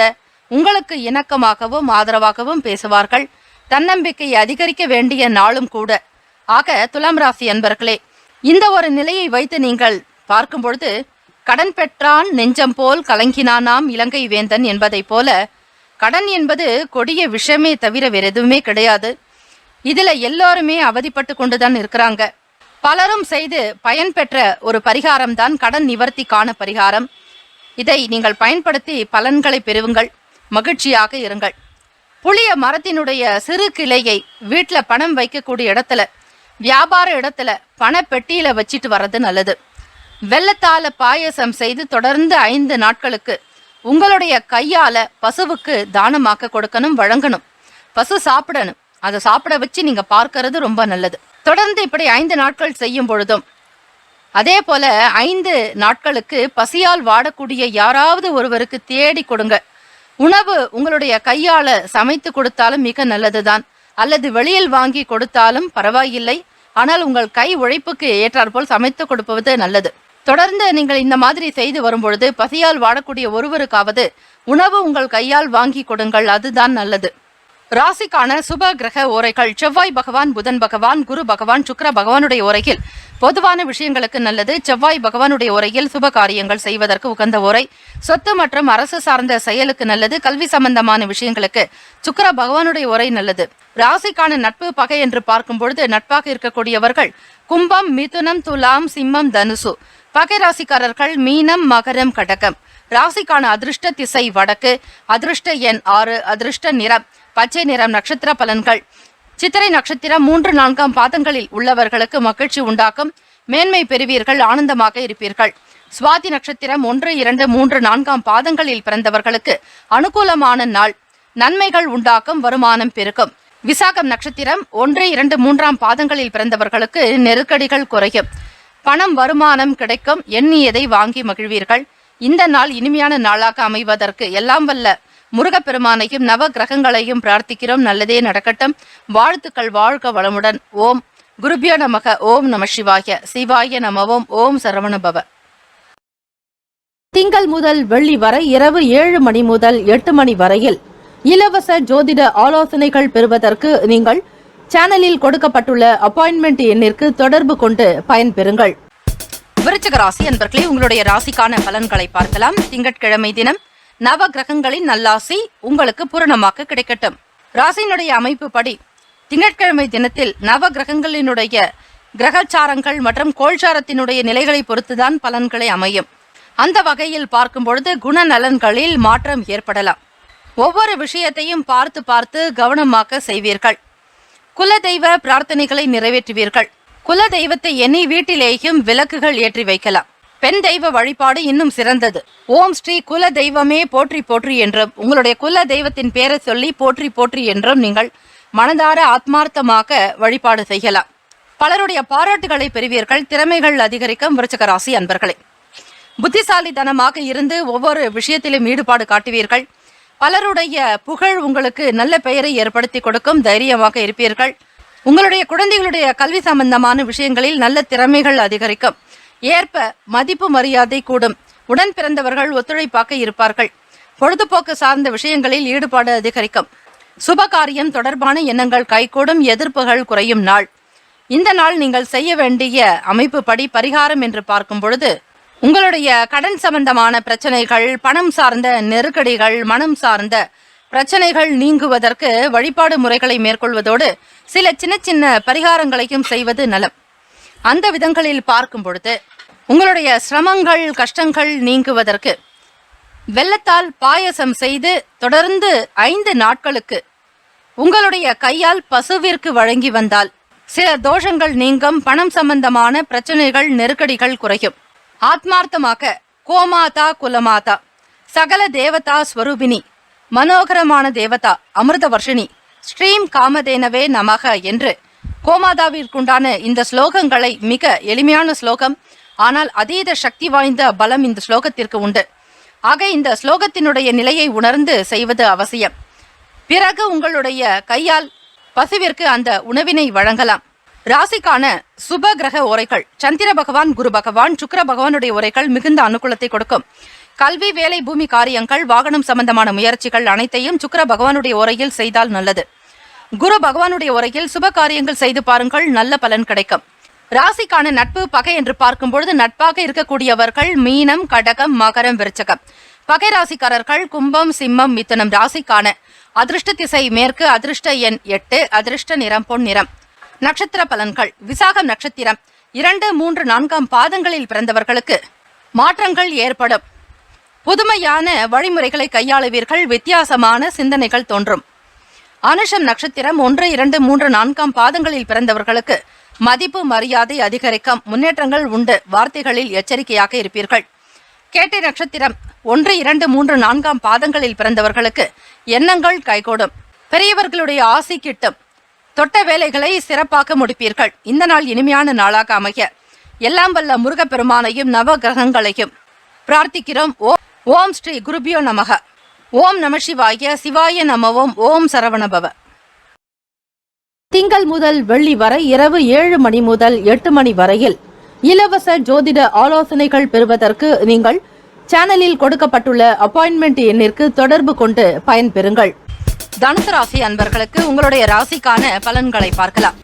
உங்களுக்கு இணக்கமாகவும் ஆதரவாகவும் பேசுவார்கள். தன்னம்பிக்கை அதிகரிக்க வேண்டிய நாளும் கூட. ஆக துலாம் ராசி அன்பர்களே, இந்த ஒரு நிலையை வைத்து நீங்கள் பார்க்கும் பொழுது, கடன் பெற்றான் நெஞ்சம் போல் கலங்கினானாம் இலங்கை வேந்தன் என்பதை போல, கடன் என்பது கொடிய விஷமே தவிர வேற எதுவுமே கிடையாது. இதுல எல்லாருமே அவதிப்பட்டு கொண்டுதான் இருக்கிறாங்க. பலரும் செய்து பயன்பெற்ற ஒரு பரிகாரம்தான் கடன் நிவர்த்திக்கான பரிகாரம். இதை நீங்கள் பயன்படுத்தி பலன்களை பெறுங்கள், மகிழ்ச்சியாக இருங்கள். புளிய மரத்தினுடைய சிறு கிளையை வீட்டில் பணம் வைக்கக்கூடிய இடத்துல, வியாபார இடத்துல பண பெட்டியில வச்சிட்டு வர்றது நல்லது. வெள்ளத்தால பாயசம் செய்து தொடர்ந்து 5 நாட்களுக்கு உங்களுடைய கையால பசுவுக்கு தானமாக்க கொடுக்கணும், வழங்கணும். பசு சாப்பிடணும், அதை சாப்பிட வச்சு நீங்க பார்க்கறது ரொம்ப நல்லது. தொடர்ந்து இப்படி 5 நாட்கள் செய்யும் பொழுதும், அதே போல 5 நாட்களுக்கு பசியால் வாடக்கூடிய யாராவது ஒருவருக்கு தேடி கொடுங்க. உணவு உங்களுடைய கையால சமைத்து கொடுத்தாலும் மிக நல்லதுதான், அல்லது வெளியில் வாங்கி கொடுத்தாலும் பரவாயில்லை. ஆனால் உங்கள் கை உழைப்புக்கு ஏற்றாற்போல் சமைத்து கொடுப்பது நல்லது. தொடர்ந்து நீங்கள் இந்த மாதிரி செய்து வரும்பொழுது பசியால் வாடக்கூடிய ஒருவருக்காவது உணவு உங்கள் கையால் வாங்கி கொடுங்கள், அதுதான் நல்லது. ராசிக்கான சுப கிரக ஓரைகள்: செவ்வாய் பகவான், புதன் பகவான், குரு பகவான், சுக்கிர பகவானுடைய ஓரையில் பொதுவான விஷயங்களுக்கு நல்லது. செவ்வாய் பகவானுடைய ஓரையில் சுப காரியங்கள் செய்வதற்கு உகந்த ஓரை. சொத்து மற்றும் அரசு சார்ந்த செயலுக்கு நல்லது. கல்வி சம்பந்தமான விஷயங்களுக்கு சுக்கிர பகவானுடைய ஓரை நல்லது. ராசிக்கான நட்பு பகை என்று பார்க்கும் பொழுது நட்பாக இருக்கக்கூடியவர்கள் கும்பம், மிதுனம், துலாம், சிம்மம், தனுசு. பகை ராசிக்காரர்கள் மீனம், மகரம், கடகம். ராசிக்கான அதிர்ஷ்ட திசை வடக்கு. அதிர்ஷ்ட எண் 6. அதிர்ஷ்ட நிறம் பச்சை நிறம். நட்சத்திர பலன்கள்: சித்திரை நட்சத்திரம் 3-4 பாதங்களில் உள்ளவர்களுக்கு மகிழ்ச்சி உண்டாக்கும், மேன்மை பெறுவீர்கள், ஆனந்தமாக இருப்பீர்கள். சுவாதி நட்சத்திரம் 1, 2, 3, 4 பாதங்களில் பிறந்தவர்களுக்கு அனுகூலமான நாள், நன்மைகள் உண்டாக்கும், வருமானம் பெருக்கும். விசாகம் நட்சத்திரம் 1, 2, 3 பாதங்களில் பிறந்தவர்களுக்கு நெருக்கடிகள் குறையும், பணம் வருமானம் கிடைக்கும், எண்ணியதை வாங்கி மகிழ்வீர்கள். இந்த நாள் இனிமையான நாளாக அமைவதற்கு எல்லாம் வல்ல முருகப்பெருமானையும் நவ கிரகங்களையும் பிரார்த்திக்கிறோம். நல்லதே நடக்கட்டும். வாழ்த்துக்கள். வாழ்க வளமுடன். ஓம் குருபியோ நமக. ஓம் நம சிவாய. சிவாய நமவோம். ஓம் சரவணபவ. திங்கள் முதல் வெள்ளி வரை இரவு 7 மணி முதல் 8 மணி வரையில் இலவச ஜோதிட ஆலோசனைகள் பெறுவதற்கு நீங்கள் சேனலில் கொடுக்கப்பட்டுள்ள அப்பாயின்மெண்ட் எண்ணிற்கு தொடர்பு கொண்டு பயன்பெறுங்கள். விருச்சிக ராசி அன்பர்களே, உங்களுடைய ராசிக்கான பலன்களை பார்க்கலாம். திங்கட்கிழமை தினம் நவ கிரகங்களின் நல்லாசி உங்களுக்கு பூரணமாக கிடைக்கட்டும். ராசியினுடைய அமைப்பு படி திங்கட்கிழமை தினத்தில் நவ கிரகங்களினுடைய கிரகச்சாரங்கள் மற்றும் கோள்சாரத்தினுடைய நிலைகளை பொறுத்துதான் பலன்களை அமையும். அந்த வகையில் பார்க்கும் பொழுது குணநலன்களில் மாற்றம் ஏற்படலாம். ஒவ்வொரு விஷயத்தையும் பார்த்து பார்த்து கவனமாக செய்வீர்கள். குலதெய்வ பிரார்த்தனைகளை நிறைவேற்றுவீர்கள். குல தெய்வத்தை எண்ணி வீட்டிலேயும் விளக்குகள் ஏற்றி வைக்கலாம். பெண் தெய்வ வழிபாடு இன்னும் சிறந்தது. ஓம் ஸ்ரீ குல தெய்வமே போற்றி போற்றி என்றும், உங்களுடைய குல தெய்வத்தின் பேரை சொல்லி போற்றி போற்றி என்றும் நீங்கள் மனதார ஆத்மார்த்தமாக வழிபாடு செய்யலாம். பலருடைய பாராட்டுகளை பெறுவீர்கள். திறமைகள் அதிகரிக்கும். விருச்சிக ராசி அன்பர்களே, புத்திசாலித்தனமாக இருந்து ஒவ்வொரு விஷயத்திலும் ஈடுபாடு காட்டுவீர்கள். பலருடைய புகழ் உங்களுக்கு நல்ல பெயரை ஏற்படுத்தி கொடுக்கும். தைரியமாக இருப்பீர்கள். உங்களுடைய குழந்தைகளுடைய கல்வி சம்பந்தமான விஷயங்களில் நல்ல திறமைகள் அதிகரிக்கும். ஏற்ப மதிப்பு மரியாதை கூடும். உடன் பிறந்தவர்கள் ஒத்துழைப்பாக இருப்பார்கள். பொழுதுபோக்கு சார்ந்த விஷயங்களில் ஈடுபாடு அதிகரிக்கும். சுப காரியம் தொடர்பான எண்ணங்கள் கைகூடும். எதிர்ப்புகள் குறையும் நாள். இந்த நாள் நீங்கள் செய்ய வேண்டிய அமைப்பு படி பரிகாரம் என்று பார்க்கும் பொழுது உங்களுடைய கடன் சம்பந்தமான பிரச்சனைகள், பணம் சார்ந்த நெருக்கடிகள், மனம் சார்ந்த பிரச்சனைகள் நீங்குவதற்கு வழிபாடு முறைகளை மேற்கொள்வதோடு சில சின்ன சின்ன பரிகாரங்களையும் செய்வது நலம். அந்த விதங்களில் பார்க்கும் பொழுது உங்களுடைய சிரமங்கள், கஷ்டங்கள் நீங்குவதற்கு வெள்ளத்தால் பாயசம் செய்து தொடர்ந்து 5 நாட்களுக்கு உங்களுடைய கையால் பசுவிற்கு வழங்கி வந்தால் சில தோஷங்கள் நீங்கும். பணம் சம்பந்தமான பிரச்சனைகள், நெருக்கடிகள் குறையும். ஆத்மார்த்தமாக கோமாதா குலமாதா சகல தேவதா ஸ்வரூபினி மனோகரமான தேவதா அமிர்த வர்ஷினி ஸ்ரீம் காமதேனவே நமக என்று கோமாதாவிற்குண்டான இந்த ஸ்லோகங்களை, மிக எளிமையான ஸ்லோகம், ஆனால் அதீத சக்தி வாய்ந்த பலம் இந்த ஸ்லோகத்திற்கு உண்டு. ஆக இந்த ஸ்லோகத்தினுடைய நிலையை உணர்ந்து செய்வது அவசியம். பிறகு உங்களுடைய கையால் பசுவிற்கு அந்த உணவினை வழங்கலாம். ராசிக்கான சுப கிரக உரைகள்: சந்திர பகவான், குரு பகவான், சுக்கிர பகவானுடைய உரைகள் மிகுந்த அனுகூலத்தை கொடுக்கும். கல்வி, வேலை, பூமி காரியங்கள், வாகனம் சம்பந்தமான முயற்சிகள் அனைத்தையும் சுக்கிர பகவானுடைய உரையில் செய்தால் நல்லது. குரு பகவானுடைய உரையில் சுப காரியங்கள் செய்து பாருங்கள், நல்ல பலன் கிடைக்கும். ராசிக்கான நட்பு பகை என்று பார்க்கும் பொழுது நட்பாக இருக்கக்கூடியவர்கள் மீனம், கடகம், மகரம், விருச்சகம். பகை ராசிக்காரர்கள் கும்பம், சிம்மம், மிதுனம். ராசிக்கான அதிர்ஷ்ட திசை மேற்கு. அதிர்ஷ்ட எண் 8. அதிர்ஷ்ட நிறம் பொன் நிறம். நட்சத்திர பலன்கள்: விசாகம் நட்சத்திரம் 2, 3, 4ஆம் பாதங்களில் பிறந்தவர்களுக்கு மாற்றங்கள் ஏற்படும். புதுமையான வழிமுறைகளை கையாளுவீர்கள். வித்தியாசமான சிந்தனைகள் தோன்றும். அனுஷம் நட்சத்திரம் 1, 2, 3, 4ஆம் பாதங்களில் பிறந்தவர்களுக்கு மதிப்பு மரியாதை அதிகரிக்கும். முன்னேற்றங்கள் உண்டு. வார்த்தைகளில் எச்சரிக்கையாக இருப்பீர்கள். கேட்டை நட்சத்திரம் 1, 2, 3, 4ஆம் பாதங்களில் பிறந்தவர்களுக்கு எண்ணங்கள் கைகூடும். பெரியவர்களுடைய ஆசி கிட்டும். தொட்ட வேலைகளை சிறப்பாக முடிப்பீர்கள். இந்த நாள் இனிமையான நாளாக அமைய எல்லாம் வல்ல முருகப்பெருமானையும் நவ கிரகங்களையும் பிரார்த்திக்கிறோம். ஓம் ஸ்ரீ குருபியோ நமக. ஓம் நம சிவாய. சிவாய நமவோம். ஓம் சரவணபவ. திங்கள் முதல் வெள்ளி வரை இரவு 7 மணி முதல் 8 மணி வரையில் இலவச ஜோதிட ஆலோசனைகள் பெறுவதற்கு நீங்கள் சேனலில் கொடுக்கப்பட்டுள்ள அப்பாயின்மெண்ட் எண்ணிற்கு தொடர்பு கொண்டு பயன்பெறுங்கள். தனுசு ராசி அன்பர்களுக்கு உங்களுடைய ராசிக்கான பலன்களை பார்க்கலாம்.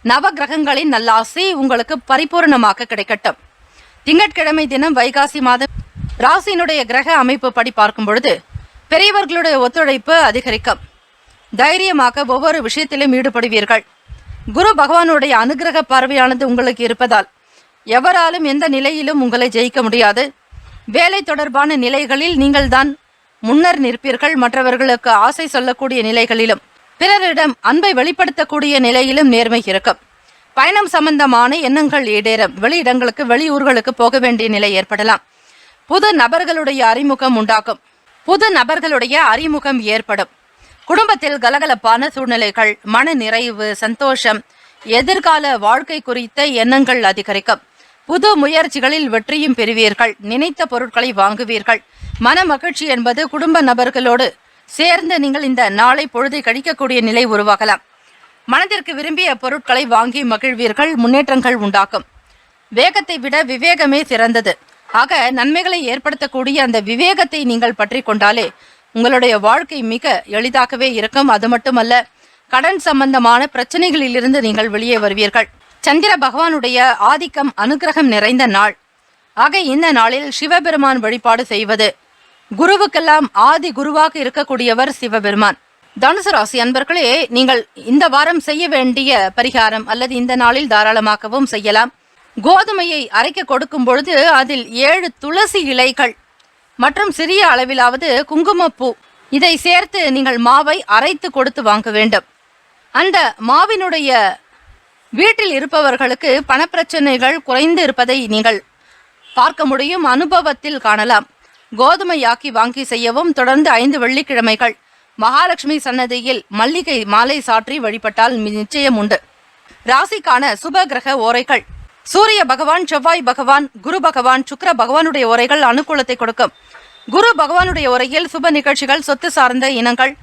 நவ கிரகங்களின் நல்லாசி உங்களுக்கு பரிபூர்ணமாக கிடைக்கட்டும். திங்கட்கிழமை தினம் வைகாசி மாதம் ராசியினுடைய கிரக அமைப்பு படி பார்க்கும் பொழுது பெரியவர்களுடைய ஒத்துழைப்பு அதிகரிக்கும். தைரியமாக ஒவ்வொரு விஷயத்திலும் ஈடுபடுவீர்கள். குரு பகவானுடைய அனுகிரக பார்வையானது உங்களுக்கு இருப்பதால் எவராலும் எந்த நிலையிலும் உங்களை ஜெயிக்க முடியாது. வேலை தொடர்பான நிலைகளில் நீங்கள் தான் முன்னர் நிற்பீர்கள். மற்றவர்களுக்கு ஆசை சொல்லக்கூடிய நிலைகளிலும் பிறரிடம் அன்பை வெளிப்படுத்தக்கூடிய நிலையிலும் நேர்மை இருக்கும். பயணம் சம்பந்தமான எண்ணங்கள் ஈடேறும். வெளியிடங்களுக்கு வெளியூர்களுக்கு போக வேண்டிய நிலை ஏற்படலாம். புது நபர்களுடைய அறிமுகம் ஏற்படும். குடும்பத்தில் கலகலப்பான சூழ்நிலைகள், மன நிறைவு, சந்தோஷம், எதிர்கால வாழ்க்கை குறித்த எண்ணங்கள் அதிகரிக்கும். புது முயற்சிகளில் வெற்றியும் பெறுவீர்கள். நினைத்த பொருட்களை வாங்குவீர்கள். மன மகிழ்ச்சி என்பது குடும்ப நபர்களோடு சேர்ந்து நீங்கள் இந்த நாளை பொழுதை கழிக்கக்கூடிய நிலை உருவாகலாம். மனதிற்கு விரும்பிய பொருட்களை வாங்கி மகிழ்வீர்கள். முன்னேற்றங்கள் உண்டாக்கும். வேகத்தை விட விவேகமே சிறந்தது. ஆக நன்மைகளை ஏற்படுத்தக்கூடிய அந்த விவேகத்தை நீங்கள் பற்றி கொண்டாலே உங்களுடைய வாழ்க்கை மிக எளிதாகவே இருக்கும். அது மட்டுமல்ல, கடன் சம்பந்தமான பிரச்சனைகளிலிருந்து நீங்கள் வெளியே வருவீர்கள். சந்திர பகவானுடைய ஆதிக்கம் அனுகிரகம் நிறைந்த நாள். ஆக இந்த நாளில் சிவபெருமான் வழிபாடு செய்வது. குருவுக்கெல்லாம் ஆதி குருவாக இருக்கக்கூடியவர் சிவபெருமான். தனுசு ராசி அன்பர்களே, நீங்கள் இந்த வாரம் செய்ய வேண்டிய பரிகாரம் அல்லது இந்த நாளில் தாராளமாகவும் செய்யலாம். கோதுமையை அரைக்க கொடுக்கும் பொழுது அதில் 7 துளசி இலைகள் மற்றும் சிறிய அளவிலாவது குங்குமப்பூ இதை சேர்த்து நீங்கள் மாவை அரைத்து கொடுத்து வாங்க வேண்டும். அந்த மாவினுடைய வீட்டில் இருப்பவர்களுக்கு பணப்பிரச்சனைகள் குறைந்து இருப்பதை நீங்கள் பார்க்க முடியும். அனுபவத்தில் காணலாம். கோதுமையாக்கி வாங்கி செய்யவும். தொடர்ந்து 5 வெள்ளிக்கிழமைகள் மகாலட்சுமி சன்னதியில் மல்லிகை மாலை சாற்றி வழிபட்டால் நிச்சயம் உண்டு. ராசிக்கான சுப கிரக ஓரைகள். சூரிய பகவான், செவ்வாய் பகவான், குரு பகவான், சுக்கிர பகவானுடைய ஓரைகள் அனுகூலத்தை கொடுக்கும். குரு பகவானுடைய உரையில் சுப நிகழ்ச்சிகள், சொத்து சார்ந்த இனங்கள்,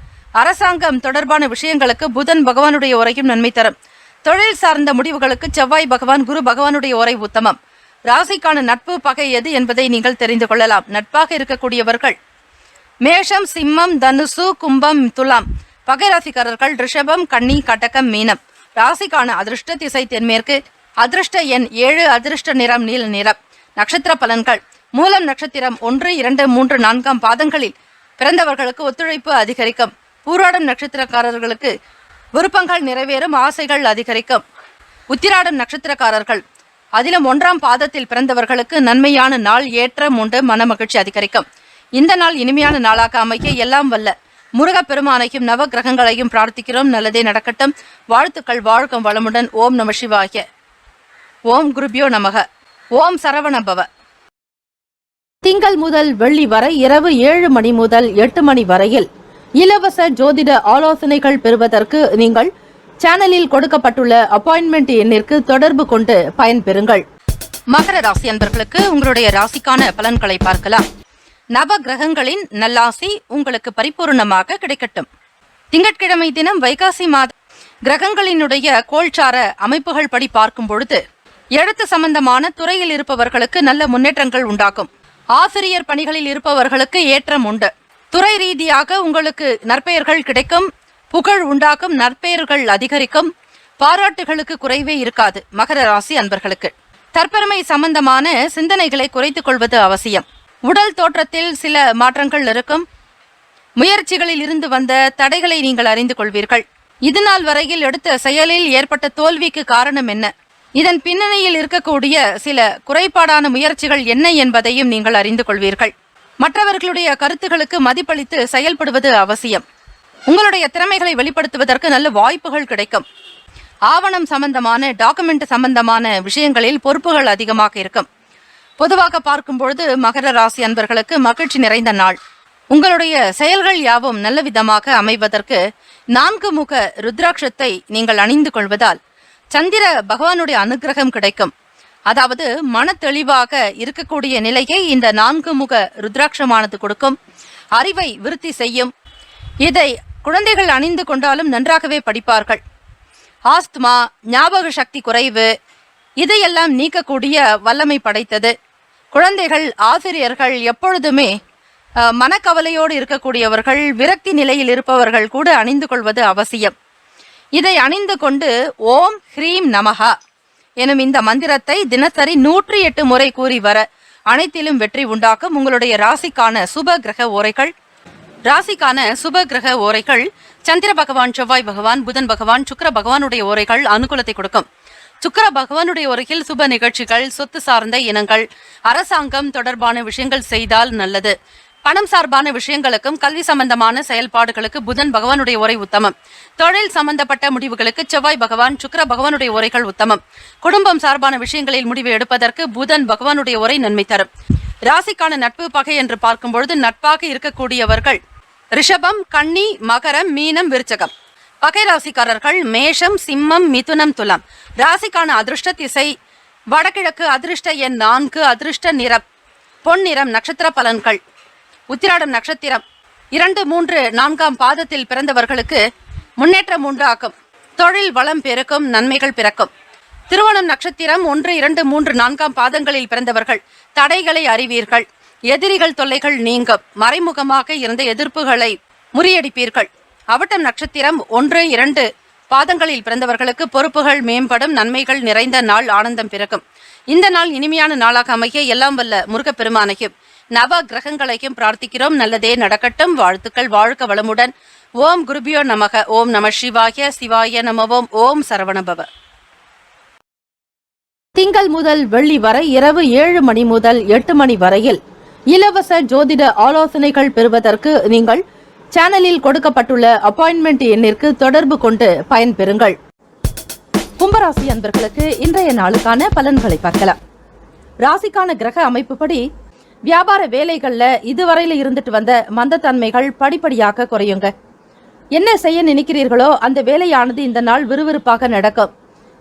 அரசாங்கம் தொடர்பான விஷயங்களுக்கு புதன் பகவானுடைய உரையும் நன்மை தரும். தொழில் சார்ந்த முடிவுகளுக்கு செவ்வாய் பகவான், குரு பகவானுடைய உரை உத்தமம். ராசிக்கான நட்பு பகை எது என்பதை நீங்கள் தெரிந்து கொள்ளலாம். நட்பாக இருக்கக்கூடியவர்கள் மேஷம், சிம்மம், தனுசு, கும்பம், துலாம். பகை ராசிக்காரர்கள் ரிஷபம், கன்னி, கடகம், மீனம். ராசிக்கான அதிர்ஷ்ட திசை தென்மேற்கு. அதிர்ஷ்ட எண் 7. அதிர்ஷ்ட நிறம் நீல நிறம். நட்சத்திர பலன்கள். மூலம் நட்சத்திரம் 1, 2, 3, 4ஆம் பாதங்களில் பிறந்தவர்களுக்கு ஒத்துழைப்பு அதிகரிக்கும். பூராடம் நட்சத்திரக்காரர்களுக்கு விருப்பங்கள் நிறைவேறும். ஆசைகள் அதிகரிக்கும். உத்திராடம் நட்சத்திரக்காரர்கள் அதிலும் 1ஆம் பாதத்தில் பிறந்தவர்களுக்கு நன்மையான நாள். ஏற்றம் உண்டு. மன மகிழ்ச்சி அதிகரிக்கும். இந்த நாள் இனிமையான நாளாக அமைக்க எல்லாம் வல்ல முருகப்பெருமானையும் நவ கிரகங்களையும் பிரார்த்திக்கிறோம். நல்லதே நடக்கட்டும். வாழ்த்துக்கள். வாழ்க்கும் வளமுடன். ஓம் நம சிவாய. ஓம் குருபியோ நமக. ஓம் சரவணபவ. திங்கள் முதல் வெள்ளி வரை இரவு 7 மணி முதல் 8 மணி வரையில் இலவச ஜோதிட ஆலோசனைகள் பெறுவதற்கு நீங்கள் சேனலில் கொடுக்கப்பட்டுள்ள அப்பாயின்மெண்ட் எண்ணிற்கு தொடர்பு கொண்டு பயன்பெறுங்கள். மகர ராசி அன்பர்களுக்கு உங்களுடைய ராசிக்கான பலன்களை பார்க்கலாம். நவ கிரகங்களின் நல்லாசி உங்களுக்கு பரிபூர்ணமாக கிடைக்கட்டும். திங்கட்கிழமை தினம் வைகாசி மாத கிரகங்களினுடைய கோல்சார அமைப்புகள் படி பார்க்கும் பொழுது எழுத்து சம்பந்தமான துறையில் இருப்பவர்களுக்கு நல்ல முன்னேற்றங்கள் உண்டாகும். ஆசிரியர் பணிகளில் இருப்பவர்களுக்கு ஏற்றம் உண்டு. துறை ரீதியாக உங்களுக்கு நற்பெயர்கள் கிடைக்கும். புகழ் உண்டாகும். நற்பெயர்கள் அதிகரிக்கும். பாராட்டுகளுக்கு குறைவே இருக்காது. மகர ராசி அன்பர்களுக்கு தற்பெருமை சம்பந்தமான சிந்தனைகளை குறைத்துக் கொள்வது அவசியம். உடல் தோற்றத்தில் சில மாற்றங்கள் இருக்கும். முயற்சிகளில் இருந்து வந்த தடைகளை நீங்கள் அறிந்து கொள்வீர்கள். இதுநாள் வரையில் எடுத்த செயலில் ஏற்பட்ட தோல்விக்கு காரணம் என்ன? இதன் பின்னணியில் இருக்கக்கூடிய சில குறைபாடான முயற்சிகள் என்ன என்பதையும் நீங்கள் அறிந்து கொள்வீர்கள். மற்றவர்களுடைய கருத்துகளுக்கு மதிப்பளித்து செயல்படுவது அவசியம். உங்களுடைய திறமைகளை வெளிப்படுத்துவதற்கு நல்ல வாய்ப்புகள் கிடைக்கும். ஆவணம் சம்பந்தமான டாக்குமெண்ட் சம்பந்தமான விஷயங்களில் பொறுப்புகள் அதிகமாக இருக்கும். பொதுவாக பார்க்கும் பொழுது மகர ராசி அன்பர்களுக்கு மகிழ்ச்சி நிறைந்த நாள். உங்களுடைய செயல்கள் யாவும் நல்ல விதமாக அமைவதற்கு 4 முக ருத்ராட்சத்தை நீங்கள் அணிந்து கொள்வதால் சந்திர பகவானுடைய அனுகிரகம் கிடைக்கும். அதாவது மன தெளிவாக இருக்கக்கூடிய நிலையை இந்த 4 முக ருத்ராட்சமானது கொடுக்கும். அறிவை விருத்தி செய்யும். இதை குழந்தைகள் அணிந்து கொண்டாலும் நன்றாகவே படிப்பார்கள். ஆஸ்துமா, ஞாபக சக்தி குறைவு இதையெல்லாம் நீக்கக்கூடிய வல்லமை படைத்தது. குழந்தைகள், ஆசிரியர்கள் எப்பொழுதுமே மனக்கவலையோடு இருக்கக்கூடியவர்கள், விரக்தி நிலையில் இருப்பவர்கள் கூட அணிந்து கொள்வது அவசியம். இதை அணிந்து கொண்டு ஓம் ஹ்ரீம் நமஹா எனும் இந்த மந்திரத்தை தினசரி 108 முறை கூறி வர அனைத்திலும் வெற்றி உண்டாக்கும். உங்களுடைய ராசிக்கான சுப கிரக ஓரைகள் சந்திர பகவான், செவ்வாய் பகவான், புதன் பகவான், சுக்கிர பகவானுடைய ஓரைகள் அனுகூலத்தை கொடுக்கும். சுக்கிர பகவானுடைய ஓரையில் சுப நிகழ்ச்சிகள், சொத்து சார்ந்த இனங்கள், அரசாங்கம் தொடர்பான விஷயங்கள் செய்தால் நல்லது. பணம் சார்பான விஷயங்களுக்கும் கல்வி சம்பந்தமான செயல்பாடுகளுக்கு புதன் பகவானுடைய உரை உத்தமம். தொழில் சம்பந்தப்பட்ட முடிவுகளுக்கு செவ்வாய் பகவான், சுக்கிர பகவானுடைய உரைகள் உத்தமம். குடும்பம் சார்பான விஷயங்களில் முடிவு எடுப்பதற்கு புதன் பகவானுடைய உரை நன்மை தரும். ராசிக்கான நட்பு பகை என்று பார்க்கும்பொழுது நட்பாக இருக்கக்கூடியவர்கள் ரிஷபம், கன்னி, மகரம், மீனம், விருச்சகம். பகை ராசிக்காரர்கள் மேஷம், சிம்மம், மிதுனம், துலாம். ராசிக்கான அதிர்ஷ்ட திசை வடகிழக்கு, அதிர்ஷ்ட எண் 4, அதிர்ஷ்ட நிறம் பொன்னிறம். நட்சத்திர பலன்கள்: உத்திராடம் நட்சத்திரம் 2, 3, 4ஆம் பாதத்தில் பிறந்தவர்களுக்கு முன்னேற்றம் உண்டாகும். தொழில் வளம் பெருக்கும், நன்மைகள் பிறக்கும். திருவோணம் நட்சத்திரம் 1, 2, 3, 4ஆம் பாதங்களில் பிறந்தவர்கள் தடைகளை அறிவீர்கள். எதிரிகள் தொல்லைகள் நீங்கும். மறைமுகமாக இருந்த எதிர்ப்புகளை முறியடிப்பீர்கள். அவிட்டம் நட்சத்திரம் 1, 2 பாதங்களில் பிறந்தவர்களுக்கு பொறுப்புகள் மேம்படும். நன்மைகள் நிறைந்த நாள், ஆனந்தம் பிறக்கும். இந்த நாள் இனிமையான நாளாக அமைய எல்லாம் வல்ல முருகப்பெருமானையும் நவ கிரகங்களையும் பிரார்த்திக்கிறோம். நல்லதே நடக்கட்டும். வாழ்த்துக்கள். வாழ்க வளமுடன். ஓம் குருபியோ நமக. ஓம் நம சிவாய. சிவாய நமவோம். ஓம் சரவணபவ. திங்கள் முதல் வெள்ளி வரை இரவு 7 மணி முதல் 8 மணி வரையில் இலவச ஜோதிட ஆலோசனைகள் பெறுவதற்கு நீங்கள் சேனலில் கொடுக்கப்பட்டுள்ள அப்பாயின்மெண்ட் எண்ணிற்கு தொடர்பு கொண்டு பயன்பெறுங்கள். கும்பராசி அன்பர்களுக்கு இன்றைய நாளுக்கான பலன்களை பார்க்கலாம். ராசிக்கான கிரக அமைப்புப்படி வியாபார வேலைகள்ல இதுவரையில இருந்துட்டு வந்த மந்தத்தன்மைகள் படிப்படியாக குறையுங்க. என்ன செய்ய நினைக்கிறீர்களோ அந்த வேலையானது இந்த நாள் விறுவிறுப்பாக நடக்கும்.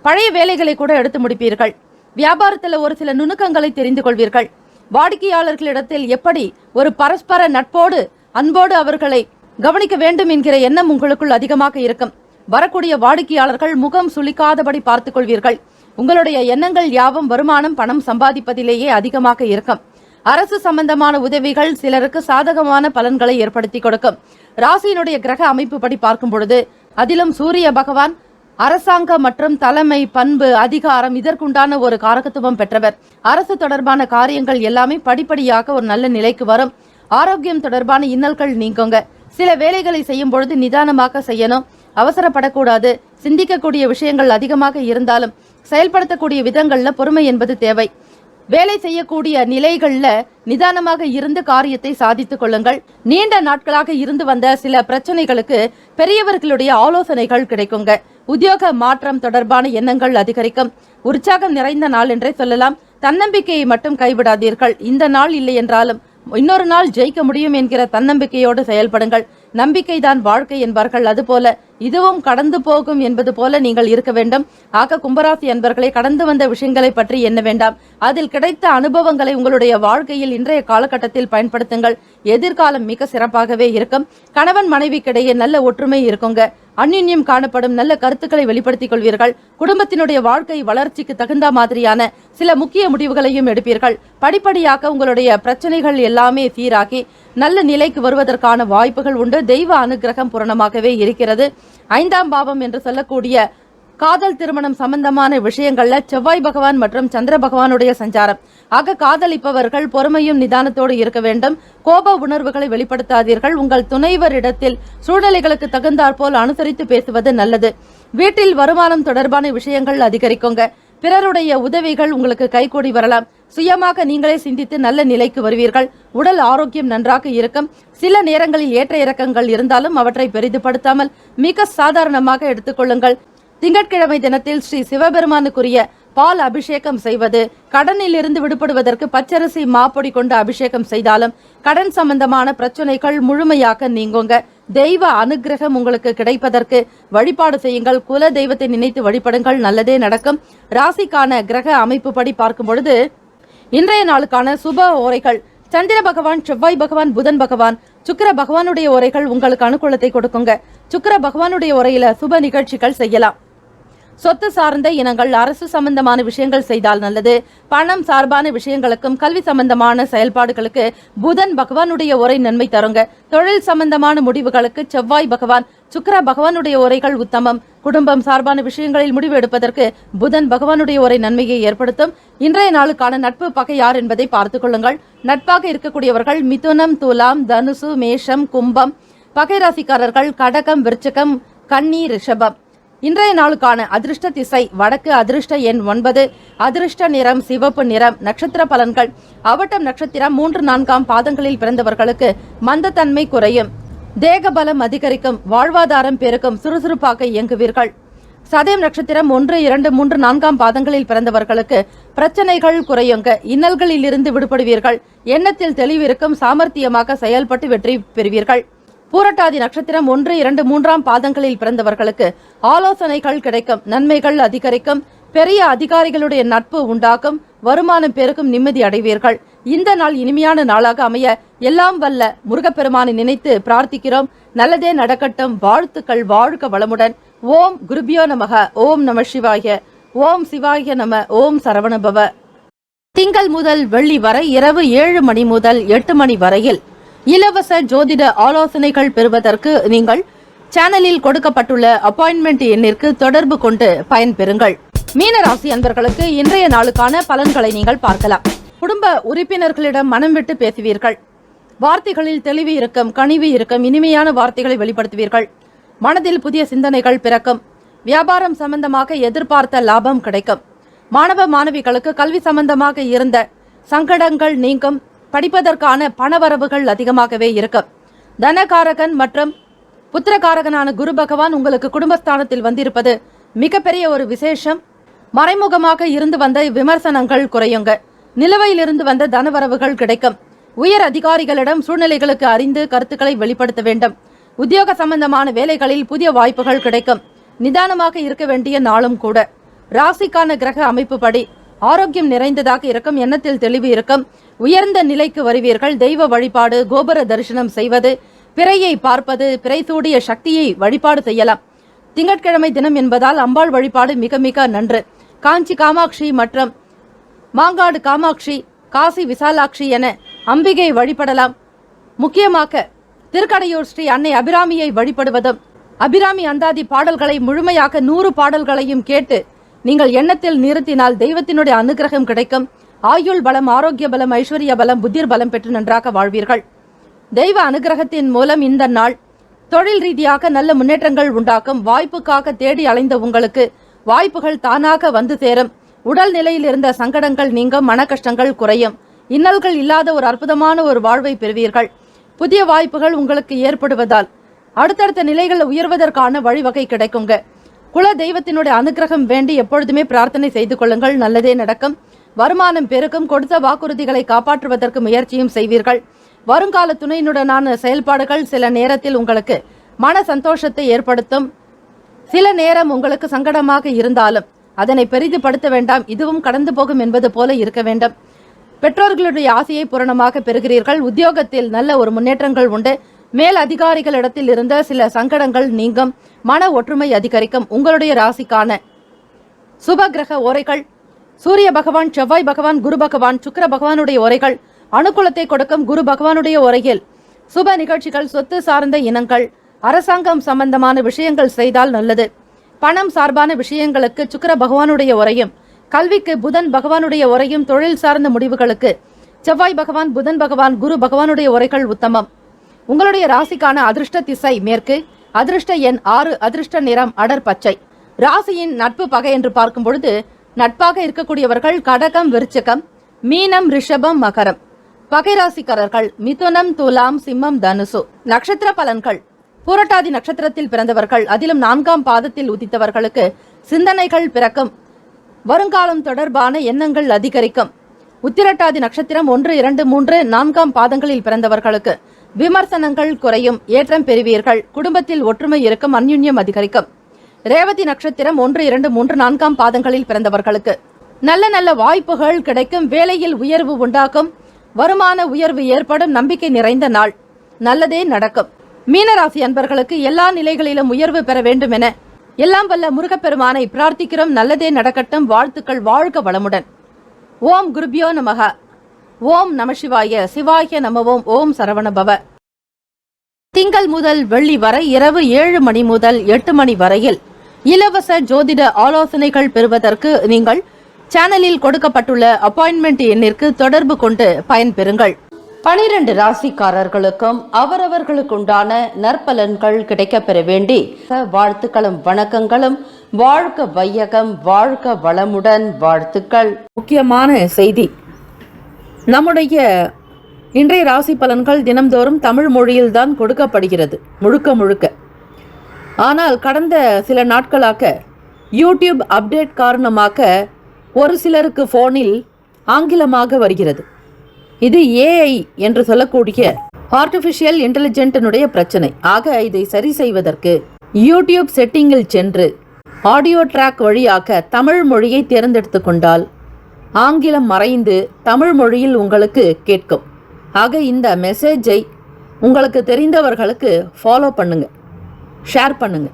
பழைய வேலைகளை கூட எடுத்து முடிப்பீர்கள். வியாபாரத்தில் ஒரு சில நுணுக்கங்களை தெரிந்து கொள்வீர்கள். வாடிக்கையாளர்களிடத்தில் எப்படி ஒரு பரஸ்பர நட்போடு, அன்போடு அவர்களை கவனிக்க வேண்டும் என்கிற எண்ணம் உங்களுக்குள் அதிகமாக இருக்கும். வரக்கூடிய வாடிக்கையாளர்கள் முகம் சுளிக்காதபடி பார்த்துக் கொள்வீர்கள். உங்களுடைய எண்ணங்கள் யாவும் வருமானம், பணம் சம்பாதிப்பதிலேயே அதிகமாக இருக்கும். அரசு சம்பந்தமான உதவிகள் சிலருக்கு சாதகமான பலன்களை ஏற்படுத்தி கொடுக்கும். ராசியினுடைய கிரக அமைப்பு படி பார்க்கும் பொழுது அதிலும் சூரிய பகவான் அரசாங்க மற்றும் தலைமை, பண்பு, அதிகாரம் இதற்குண்டான ஒரு காரகத்துவம் பெற்றவர். அரசு தொடர்பான காரியங்கள் எல்லாமே படிப்படியாக ஒரு நல்ல நிலைக்கு வரும். ஆரோக்கியம் தொடர்பான இன்னல்கள் நீங்குங்க. சில வேலைகளை செய்யும் பொழுது நிதானமாக செய்யணும். அவசரப்படக்கூடாது. சிந்திக்கக்கூடிய விஷயங்கள் அதிகமாக இருந்தாலும் செயல்படுத்தக்கூடிய விதங்கள்ல பொறுமை என்பது தேவை. வேலை செய்யக்கூடிய நிலைகள்ல நிதானமாக இருந்து காரியத்தை சாதித்துக் கொள்ளுங்கள். நீண்ட நாட்களாக இருந்து வந்த சில பிரச்சனைகளுக்கு பெரியவர்களுடைய ஆலோசனைகள் கிடைக்குங்க. உத்தியோக மாற்றம் தொடர்பான எண்ணங்கள் அதிகரிக்கும். உற்சாகம் நிறைந்த நாள் என்றே சொல்லலாம். தன்னம்பிக்கையை மட்டும் கைவிடாதீர்கள். இந்த நாள் இல்லை என்றாலும் இன்னொரு நாள் ஜெயிக்க முடியும் என்கிற தன்னம்பிக்கையோடு செயல்படுங்கள். நம்பிக்கைதான் வாழ்க்கை என்பார்கள். அதுபோல இதுவும் கடந்து போகும் என்பது போல நீங்கள் இருக்க வேண்டும். ஆக கும்பராசி அன்பர்களை கடந்து வந்த விஷயங்களை பற்றி எண்ண வேண்டாம். அதில் கிடைத்த அனுபவங்களை உங்களுடைய வாழ்க்கையில் இன்றைய காலகட்டத்தில் பயன்படுத்துங்கள். எதிர்காலம் மிக சிறப்பாகவே இருக்கும். கணவன் மனைவிக்கிடையே நல்ல ஒற்றுமை இருக்குங்க. அந்யுன்யம் காணப்படும். நல்ல கருத்துக்களை வெளிப்படுத்திக் கொள்வீர்கள். குடும்பத்தினுடைய வாழ்க்கை வளர்ச்சிக்கு தகுந்த மாதிரியான சில முக்கிய முடிவுகளையும் எடுப்பீர்கள். படிப்படியாக உங்களுடைய பிரச்சனைகள் எல்லாமே சீராகி நல்ல நிலைக்கு வருவதற்கான வாய்ப்புகள் உண்டு. தெய்வ அனுகிரகம் பூரணமாகவே இருக்கிறது. 5ஆம் பாவம் என்று சொல்லக்கூடிய காதல், திருமணம் சம்பந்தமான விஷயங்கள்ல செவ்வாய் பகவான் மற்றும் சந்திர பகவானுடைய சஞ்சாரம். ஆக காதலிப்பவர்கள் பொறுமையும் நிதானத்தோடு இருக்க வேண்டும். கோப உணர்வுகளை வெளிப்படுத்தாதீர்கள். உங்கள் துணைவரிடத்தில் சூழ்நிலைகளுக்கு தகுந்தாற்போல் அனுசரித்து பேசுவது நல்லது. வீட்டில் வருமானம் தொடர்பான விஷயங்கள் அதிகரிக்குங்க. பிறருடைய உதவிகள் உங்களுக்கு கைகூடி வரலாம். சுயமாக நீங்களே சிந்தித்து நல்ல நிலைக்கு வருவீர்கள். உடல் ஆரோக்கியம் நன்றாக இருக்கும். சில நேரங்களில் ஏற்ற இறக்கங்கள் இருந்தாலும் அவற்றை பெரிதுபடுத்தாமல் மிக சாதாரணமாக எடுத்துக்கொள்ளுங்கள். திங்கட்கிழமை தினத்தில் ஸ்ரீ சிவபெருமானுக்குரிய பால் அபிஷேகம் செய்வது, கடனில் இருந்து விடுபடுவதற்கு பச்சரிசி மாப்பொடி கொண்டு அபிஷேகம் செய்தாலும் கடன் சம்பந்தமான பிரச்சனைகள் முழுமையாக நீங்குங்க. தெய்வ அனுகிரகம் உங்களுக்கு கிடைப்பதற்கு வழிபாடு செய்யுங்கள். குல தெய்வத்தை நினைத்து வழிபடுங்கள், நல்லதே நடக்கும். ராசிக்கான கிரக அமைப்பு படி பார்க்கும் பொழுது இன்றைய நாளுக்கான சுப ஓரைகள் சந்திர பகவான், செவ்வாய் பகவான், புதன் பகவான், சுக்கிர பகவானுடைய ஓரைகள் உங்களுக்கு அனுகூலத்தை கொடுக்குங்க. சுக்கிர பகவானுடைய உரையில சுப நிகழ்ச்சிகள் செய்யலாம். சொத்து சார்ந்த இனங்கள், அரசு சம்பந்தமான விஷயங்கள் செய்தால் நல்லது. பணம் சார்பான விஷயங்களுக்கும் கல்வி சம்பந்தமான செயல்பாடுகளுக்கு புதன் பகவானுடைய உரை நன்மை தருங்க. தொழில் சம்பந்தமான முடிவுகளுக்கு செவ்வாய் பகவான், சுக்கிர பகவானுடைய உரைகள் உத்தமம். குடும்பம் சார்பான விஷயங்களில் முடிவு எடுப்பதற்கு புதன் பகவானுடைய உரை நன்மையை ஏற்படுத்தும். இன்றைய நாளுக்கான நட்பு பகை யார் என்பதை பார்த்துக் கொள்ளுங்கள். நட்பாக இருக்கக்கூடியவர்கள் மிதுனம், துலாம், தனுசு, மேஷம், கும்பம். பகை ராசிக்காரர்கள் கடகம், விருச்சிகம், கன்னி, ரிஷபம். இன்றைய நாளுக்கான அதிர்ஷ்ட திசை வடக்கு, அதிர்ஷ்ட எண் 9, அதிர்ஷ்ட நிறம் சிவப்பு நிறம். நட்சத்திர பலன்கள் அவட்டம் நட்சத்திரம் 3, 4 பாதங்களில் பிறந்தவர்களுக்கு மந்தத்தன்மை குறையும், தேக பலம் அதிகரிக்கும், வாழ்வாதாரம் பெருக்கும், சுறுசுறுப்பாக இயங்குவீர்கள். சதயம் நட்சத்திரம் 1, 2, 3, 4 பாதங்களில் பிறந்தவர்களுக்கு பிரச்சனைகள் குறையுங்க, இன்னல்களில் இருந்து விடுபடுவீர்கள், எண்ணத்தில் தெளிவிருக்கும், சாமர்த்தியமாக செயல்பட்டு வெற்றி பெறுவீர்கள். பூரட்டாதி நட்சத்திரம் 1, 2, 3 பாதங்களில் பிறந்தவர்களுக்கு ஆலோசனைகள் கிடைக்கும், நன்மைகள் அதிகரிக்கும், பெரிய அதிகாரிகளுடைய நட்பு உண்டாகும், வருமானம் பெருக்கும், நிம்மதி அடைவீர்கள். இந்த நாள் இனிமையான நாளாக அமைய எல்லாம் வல்ல முருகப்பெருமானை நினைத்து பிரார்த்திக்கிறோம். நல்லதே நடக்கட்டும். வாழ்த்துக்கள். வாழ்க வளமுடன். ஓம் குருபியோ நமக. ஓம் நம சிவாய. ஓம் சிவாய நம. ஓம் சரவணபவ. திங்கள் முதல் வெள்ளி வரை இரவு 7 மணி முதல் 8 மணி வரையில் இலவச ஜோதிட ஆலோசனைகள் பெறுவதற்கு நீங்கள் சேனலில் கொடுக்கப்பட்டுள்ள அப்பாயின்மெண்ட் எண்ணிற்கு தொடர்பு கொண்டு பயன்பெறுங்கள். மீனராசி அன்பர்களுக்கு இன்றைய நாளுக்கான பலன்களை நீங்கள் பார்க்கலாம். குடும்ப உறுப்பினர்களிடம் மனம் விட்டு பேசுவீர்கள். வார்த்தைகளில் தெளிவு இருக்கும், கனிவு இருக்கும், இனிமையான வார்த்தைகளை வெளிப்படுத்துவீர்கள். மனதில் புதிய சிந்தனைகள் பிறக்கும். வியாபாரம் சம்பந்தமாக எதிர்பார்த்த லாபம் கிடைக்கும். மாணவ மாணவிகளுக்கு கல்வி சம்பந்தமாக இருந்த சங்கடங்கள் நீங்கும். படிப்பதற்கான பணவரவுகள் அதிகமாகவே இருக்கும். தனகாரகன் மற்றும் புத்திரகாரகனான குரு பகவான் உங்களுக்கு குடும்பஸ்தானத்தில் வந்திருப்பது மிகப்பெரிய ஒரு விசேஷம். மறைமுகமாக இருந்து வந்த விமர்சனங்கள் குறையுங்க. நிலுவையில் இருந்து வந்த தனவரவுகள் கிடைக்கும். உயர் அதிகாரிகளிடம் சூழ்நிலைகளுக்கு அறிந்து கருத்துக்களை வெளிப்படுத்த வேண்டும். உத்தியோக சம்பந்தமான வேலைகளில் புதிய வாய்ப்புகள் கிடைக்கும். நிதானமாக இருக்க வேண்டிய நாளும் கூட. ராசிக்கான கிரக அமைப்பு படி ஆரோக்கியம் நிறைந்ததாக இருக்கும், எண்ணத்தில் தெளிவு இருக்கும், உயர்ந்த நிலைக்கு வருவீர்கள். தெய்வ வழிபாடு, கோபுர தரிசனம் செய்வது, பிறையை பார்ப்பது, பிறை சூடிய சக்தியை வழிபாடு செய்யலாம். திங்கட்கிழமை தினம் என்பதால் அம்பாள் வழிபாடு மிக மிக நன்று. காஞ்சி காமாட்சி மற்றும் மாங்காடு காமாட்சி, காசி விசாலாட்சி என அம்பிகை வழிபடலாம். முக்கியமாக திருக்கடையூர் ஸ்ரீ அன்னை அபிராமியை வழிபடுவதும், அபிராமி அந்தாதி பாடல்களை முழுமையாக 100 பாடல்களையும் கேட்டு நீங்கள் எண்ணத்தில் நிறுத்தினால் தெய்வத்தினுடைய அனுகிரகம் கிடைக்கும். ஆயுள் பலம், ஆரோக்கிய பலம், ஐஸ்வர்ய பலம், புத்திர் பலம் பெற்று நன்றாக வாழ்வீர்கள். தெய்வ அனுகிரகத்தின் மூலம் இந்த நாள் தொழில் ரீதியாக நல்ல முன்னேற்றங்கள் உண்டாக்கும். வாய்ப்புக்காக தேடி அலைந்த உங்களுக்கு வாய்ப்புகள் தானாக வந்து சேரும். உடல் நிலையில் இருந்த சங்கடங்கள் நீங்கும், மன கஷ்டங்கள் குறையும். இன்னல்கள் இல்லாத ஒரு அற்புதமான ஒரு வாழ்வை பெறுவீர்கள். புதிய வாய்ப்புகள் உங்களுக்கு ஏற்படுவதால் அடுத்தடுத்த நிலைகள் உயர்வதற்கான வழிவகை கிடைக்குங்க. குல தெய்வத்தினுடைய அனுகிரகம் வேண்டி எப்பொழுதுமே பிரார்த்தனை செய்து கொள்ளுங்கள், நல்லதே நடக்கும். வருமானம் பெருக்கும். கொடுத்த வாக்குறுதிகளை காப்பாற்றுவதற்கு முயற்சியும் செய்வீர்கள். வருங்கால துணையினுடனான செயல்பாடுகள் சில நேரத்தில் உங்களுக்கு மன சந்தோஷத்தை ஏற்படுத்தும். சில நேரம் உங்களுக்கு சங்கடமாக இருந்தாலும் அதனை பெரிதுபடுத்த வேண்டாம். இதுவும் கடந்து போகும் என்பது போல இருக்க வேண்டும். பெற்றோர்களுடைய ஆசையை பூரணமாக பெறுகிறீர்கள். உத்தியோகத்தில் நல்ல ஒரு முன்னேற்றங்கள் உண்டு. மேல் அதிகாரிகளிடத்தில் இருந்த சில சங்கடங்கள் நீங்கும். மன ஒற்றுமை அதிகரிக்கும். உங்களுடைய ராசிக்கான சுப கிரக ஓரைகள் சூரிய பகவான், செவ்வாய் பகவான், குரு பகவான், சுக்கிர பகவானுடைய ஓரைகள் அனுகூலத்தை கொடுக்கும். குரு பகவானுடைய ஓரையில் சுப நிகழ்ச்சிகள், சொத்து சார்ந்த இனங்கள், அரசாங்கம் சம்பந்தமான விஷயங்கள் செய்தால் நல்லது. பணம் சார்பான விஷயங்களுக்கு சுக்கிர பகவானுடைய உரையும், கல்விக்கு புதன் பகவானுடைய உரையும், தொழில் சார்ந்த முடிவுகளுக்கு செவ்வாய் பகவான், புதன் பகவான், குரு பகவானுடைய உரைகள் உத்தமம். உங்களுடைய ராசிக்கான அதிர்ஷ்ட திசை மேற்கு, அதிர்ஷ்ட எண் 6, அதிர்ஷ்ட நிறம் அடர் பச்சை. ராசியின் நட்பு பகை என்று பார்க்கும் பொழுது நட்பாக இருக்கக்கூடியவர்கள் கடகம், விருச்சிகம், மீனம், ரிஷபம், மகரம். பகைராசிக்காரர்கள் மிதுனம், துலாம், சிம்மம், தனுசு. நட்சத்திர பலன்கள். பூரட்டாதி நட்சத்திரத்தில் பிறந்தவர்கள், அதிலும் 4ஆம் பாதத்தில் உதித்தவர்களுக்கு சிந்தனைகள் பிறக்கும். வருங்காலம் தொடர்பான எண்ணங்கள் அதிகரிக்கும். உத்திரட்டாதி நட்சத்திரம் 1, 2, 3, 4ஆம் பாதங்களில் பிறந்தவர்களுக்கு விமர்சனங்கள் குறையும், ஏற்றம் பெறுவீர்கள். குடும்பத்தில் ஒற்றுமை இருக்கும், அந்யுன்யம் அதிகரிக்கும். ரேவதி நட்சத்திரம் 1, 2, 3, 4ஆம் பாதங்களில் பிறந்தவர்களுக்கு நல்ல நல்ல வாய்ப்புகள் கிடைக்கும், வேலையில் உயர்வு உண்டாகும், வருமான உயர்வு ஏற்படும், நம்பிக்கை நிறைந்த நாள், நல்லதே நடக்கும். மீனராசி அன்பர்களுக்கு எல்லா நிலைகளிலும் உயர்வு பெற வேண்டும் என எல்லாம் வல்ல முருகப்பெருமானை பிரார்த்திக்கிறோம். நல்லதே நடக்கட்டும். வாழ்த்துக்கள். வாழ்க வளமுடன். ஓம் குருபியோ நமக. ஓம் நமசிவாய. சிவாய நமவோம். ஓம் சரவணபவ. திங்கள் முதல் வெள்ளி வரை இரவு 7 மணி முதல் 8 மணி வரையில் இலவச ஜோதிட ஆலோசனைகள் பெறுவதற்கு நீங்கள் சேனலில் கொடுக்கப்பட்டுள்ள அப்பாயின்மெண்ட் எண்ணிற்கு தொடர்பு கொண்டு பயன்பெறுங்கள். 12 ராசிக்காரர்களுக்கும் அவரவர்களுக்குண்டான நற்பலன்கள் கிடைக்கப்பெற வேண்டி வாழ்த்துக்களும் வணக்கங்களும். வாழ்க வையகம், வாழ்க வளமுடன். வாழ்த்துக்கள். முக்கியமான செய்தி. நம்முடைய இன்றைய ராசி பலன்கள் தினம்தோறும் தமிழ் மொழியில்தான் கொடுக்கப்படுகிறது, முழுக்க. ஆனால் கடந்த சில நாட்களாக யூடியூப் அப்டேட் காரணமாக ஒரு சிலருக்கு போனில் ஆங்கிலமாக வருகிறது. இது ஏஐ என்று சொல்லக்கூடிய ஆர்டிஃபிஷியல் இன்டெலிஜென்டினுடைய பிரச்சனை. ஆக இதை சரி செய்வதற்கு யூடியூப் செட்டிங்கில் சென்று ஆடியோ ட்ராக் வழியாக தமிழ் மொழியை தேர்ந்தெடுத்து கொண்டால் ஆங்கிலம் மறைந்து தமிழ் மொழியில் உங்களுக்கு கேட்கும். ஆக இந்த மெசேஜை உங்களுக்கு தெரிந்தவர்களுக்கு ஃபாலோ பண்ணுங்க, ஷேர் பண்ணுங்க.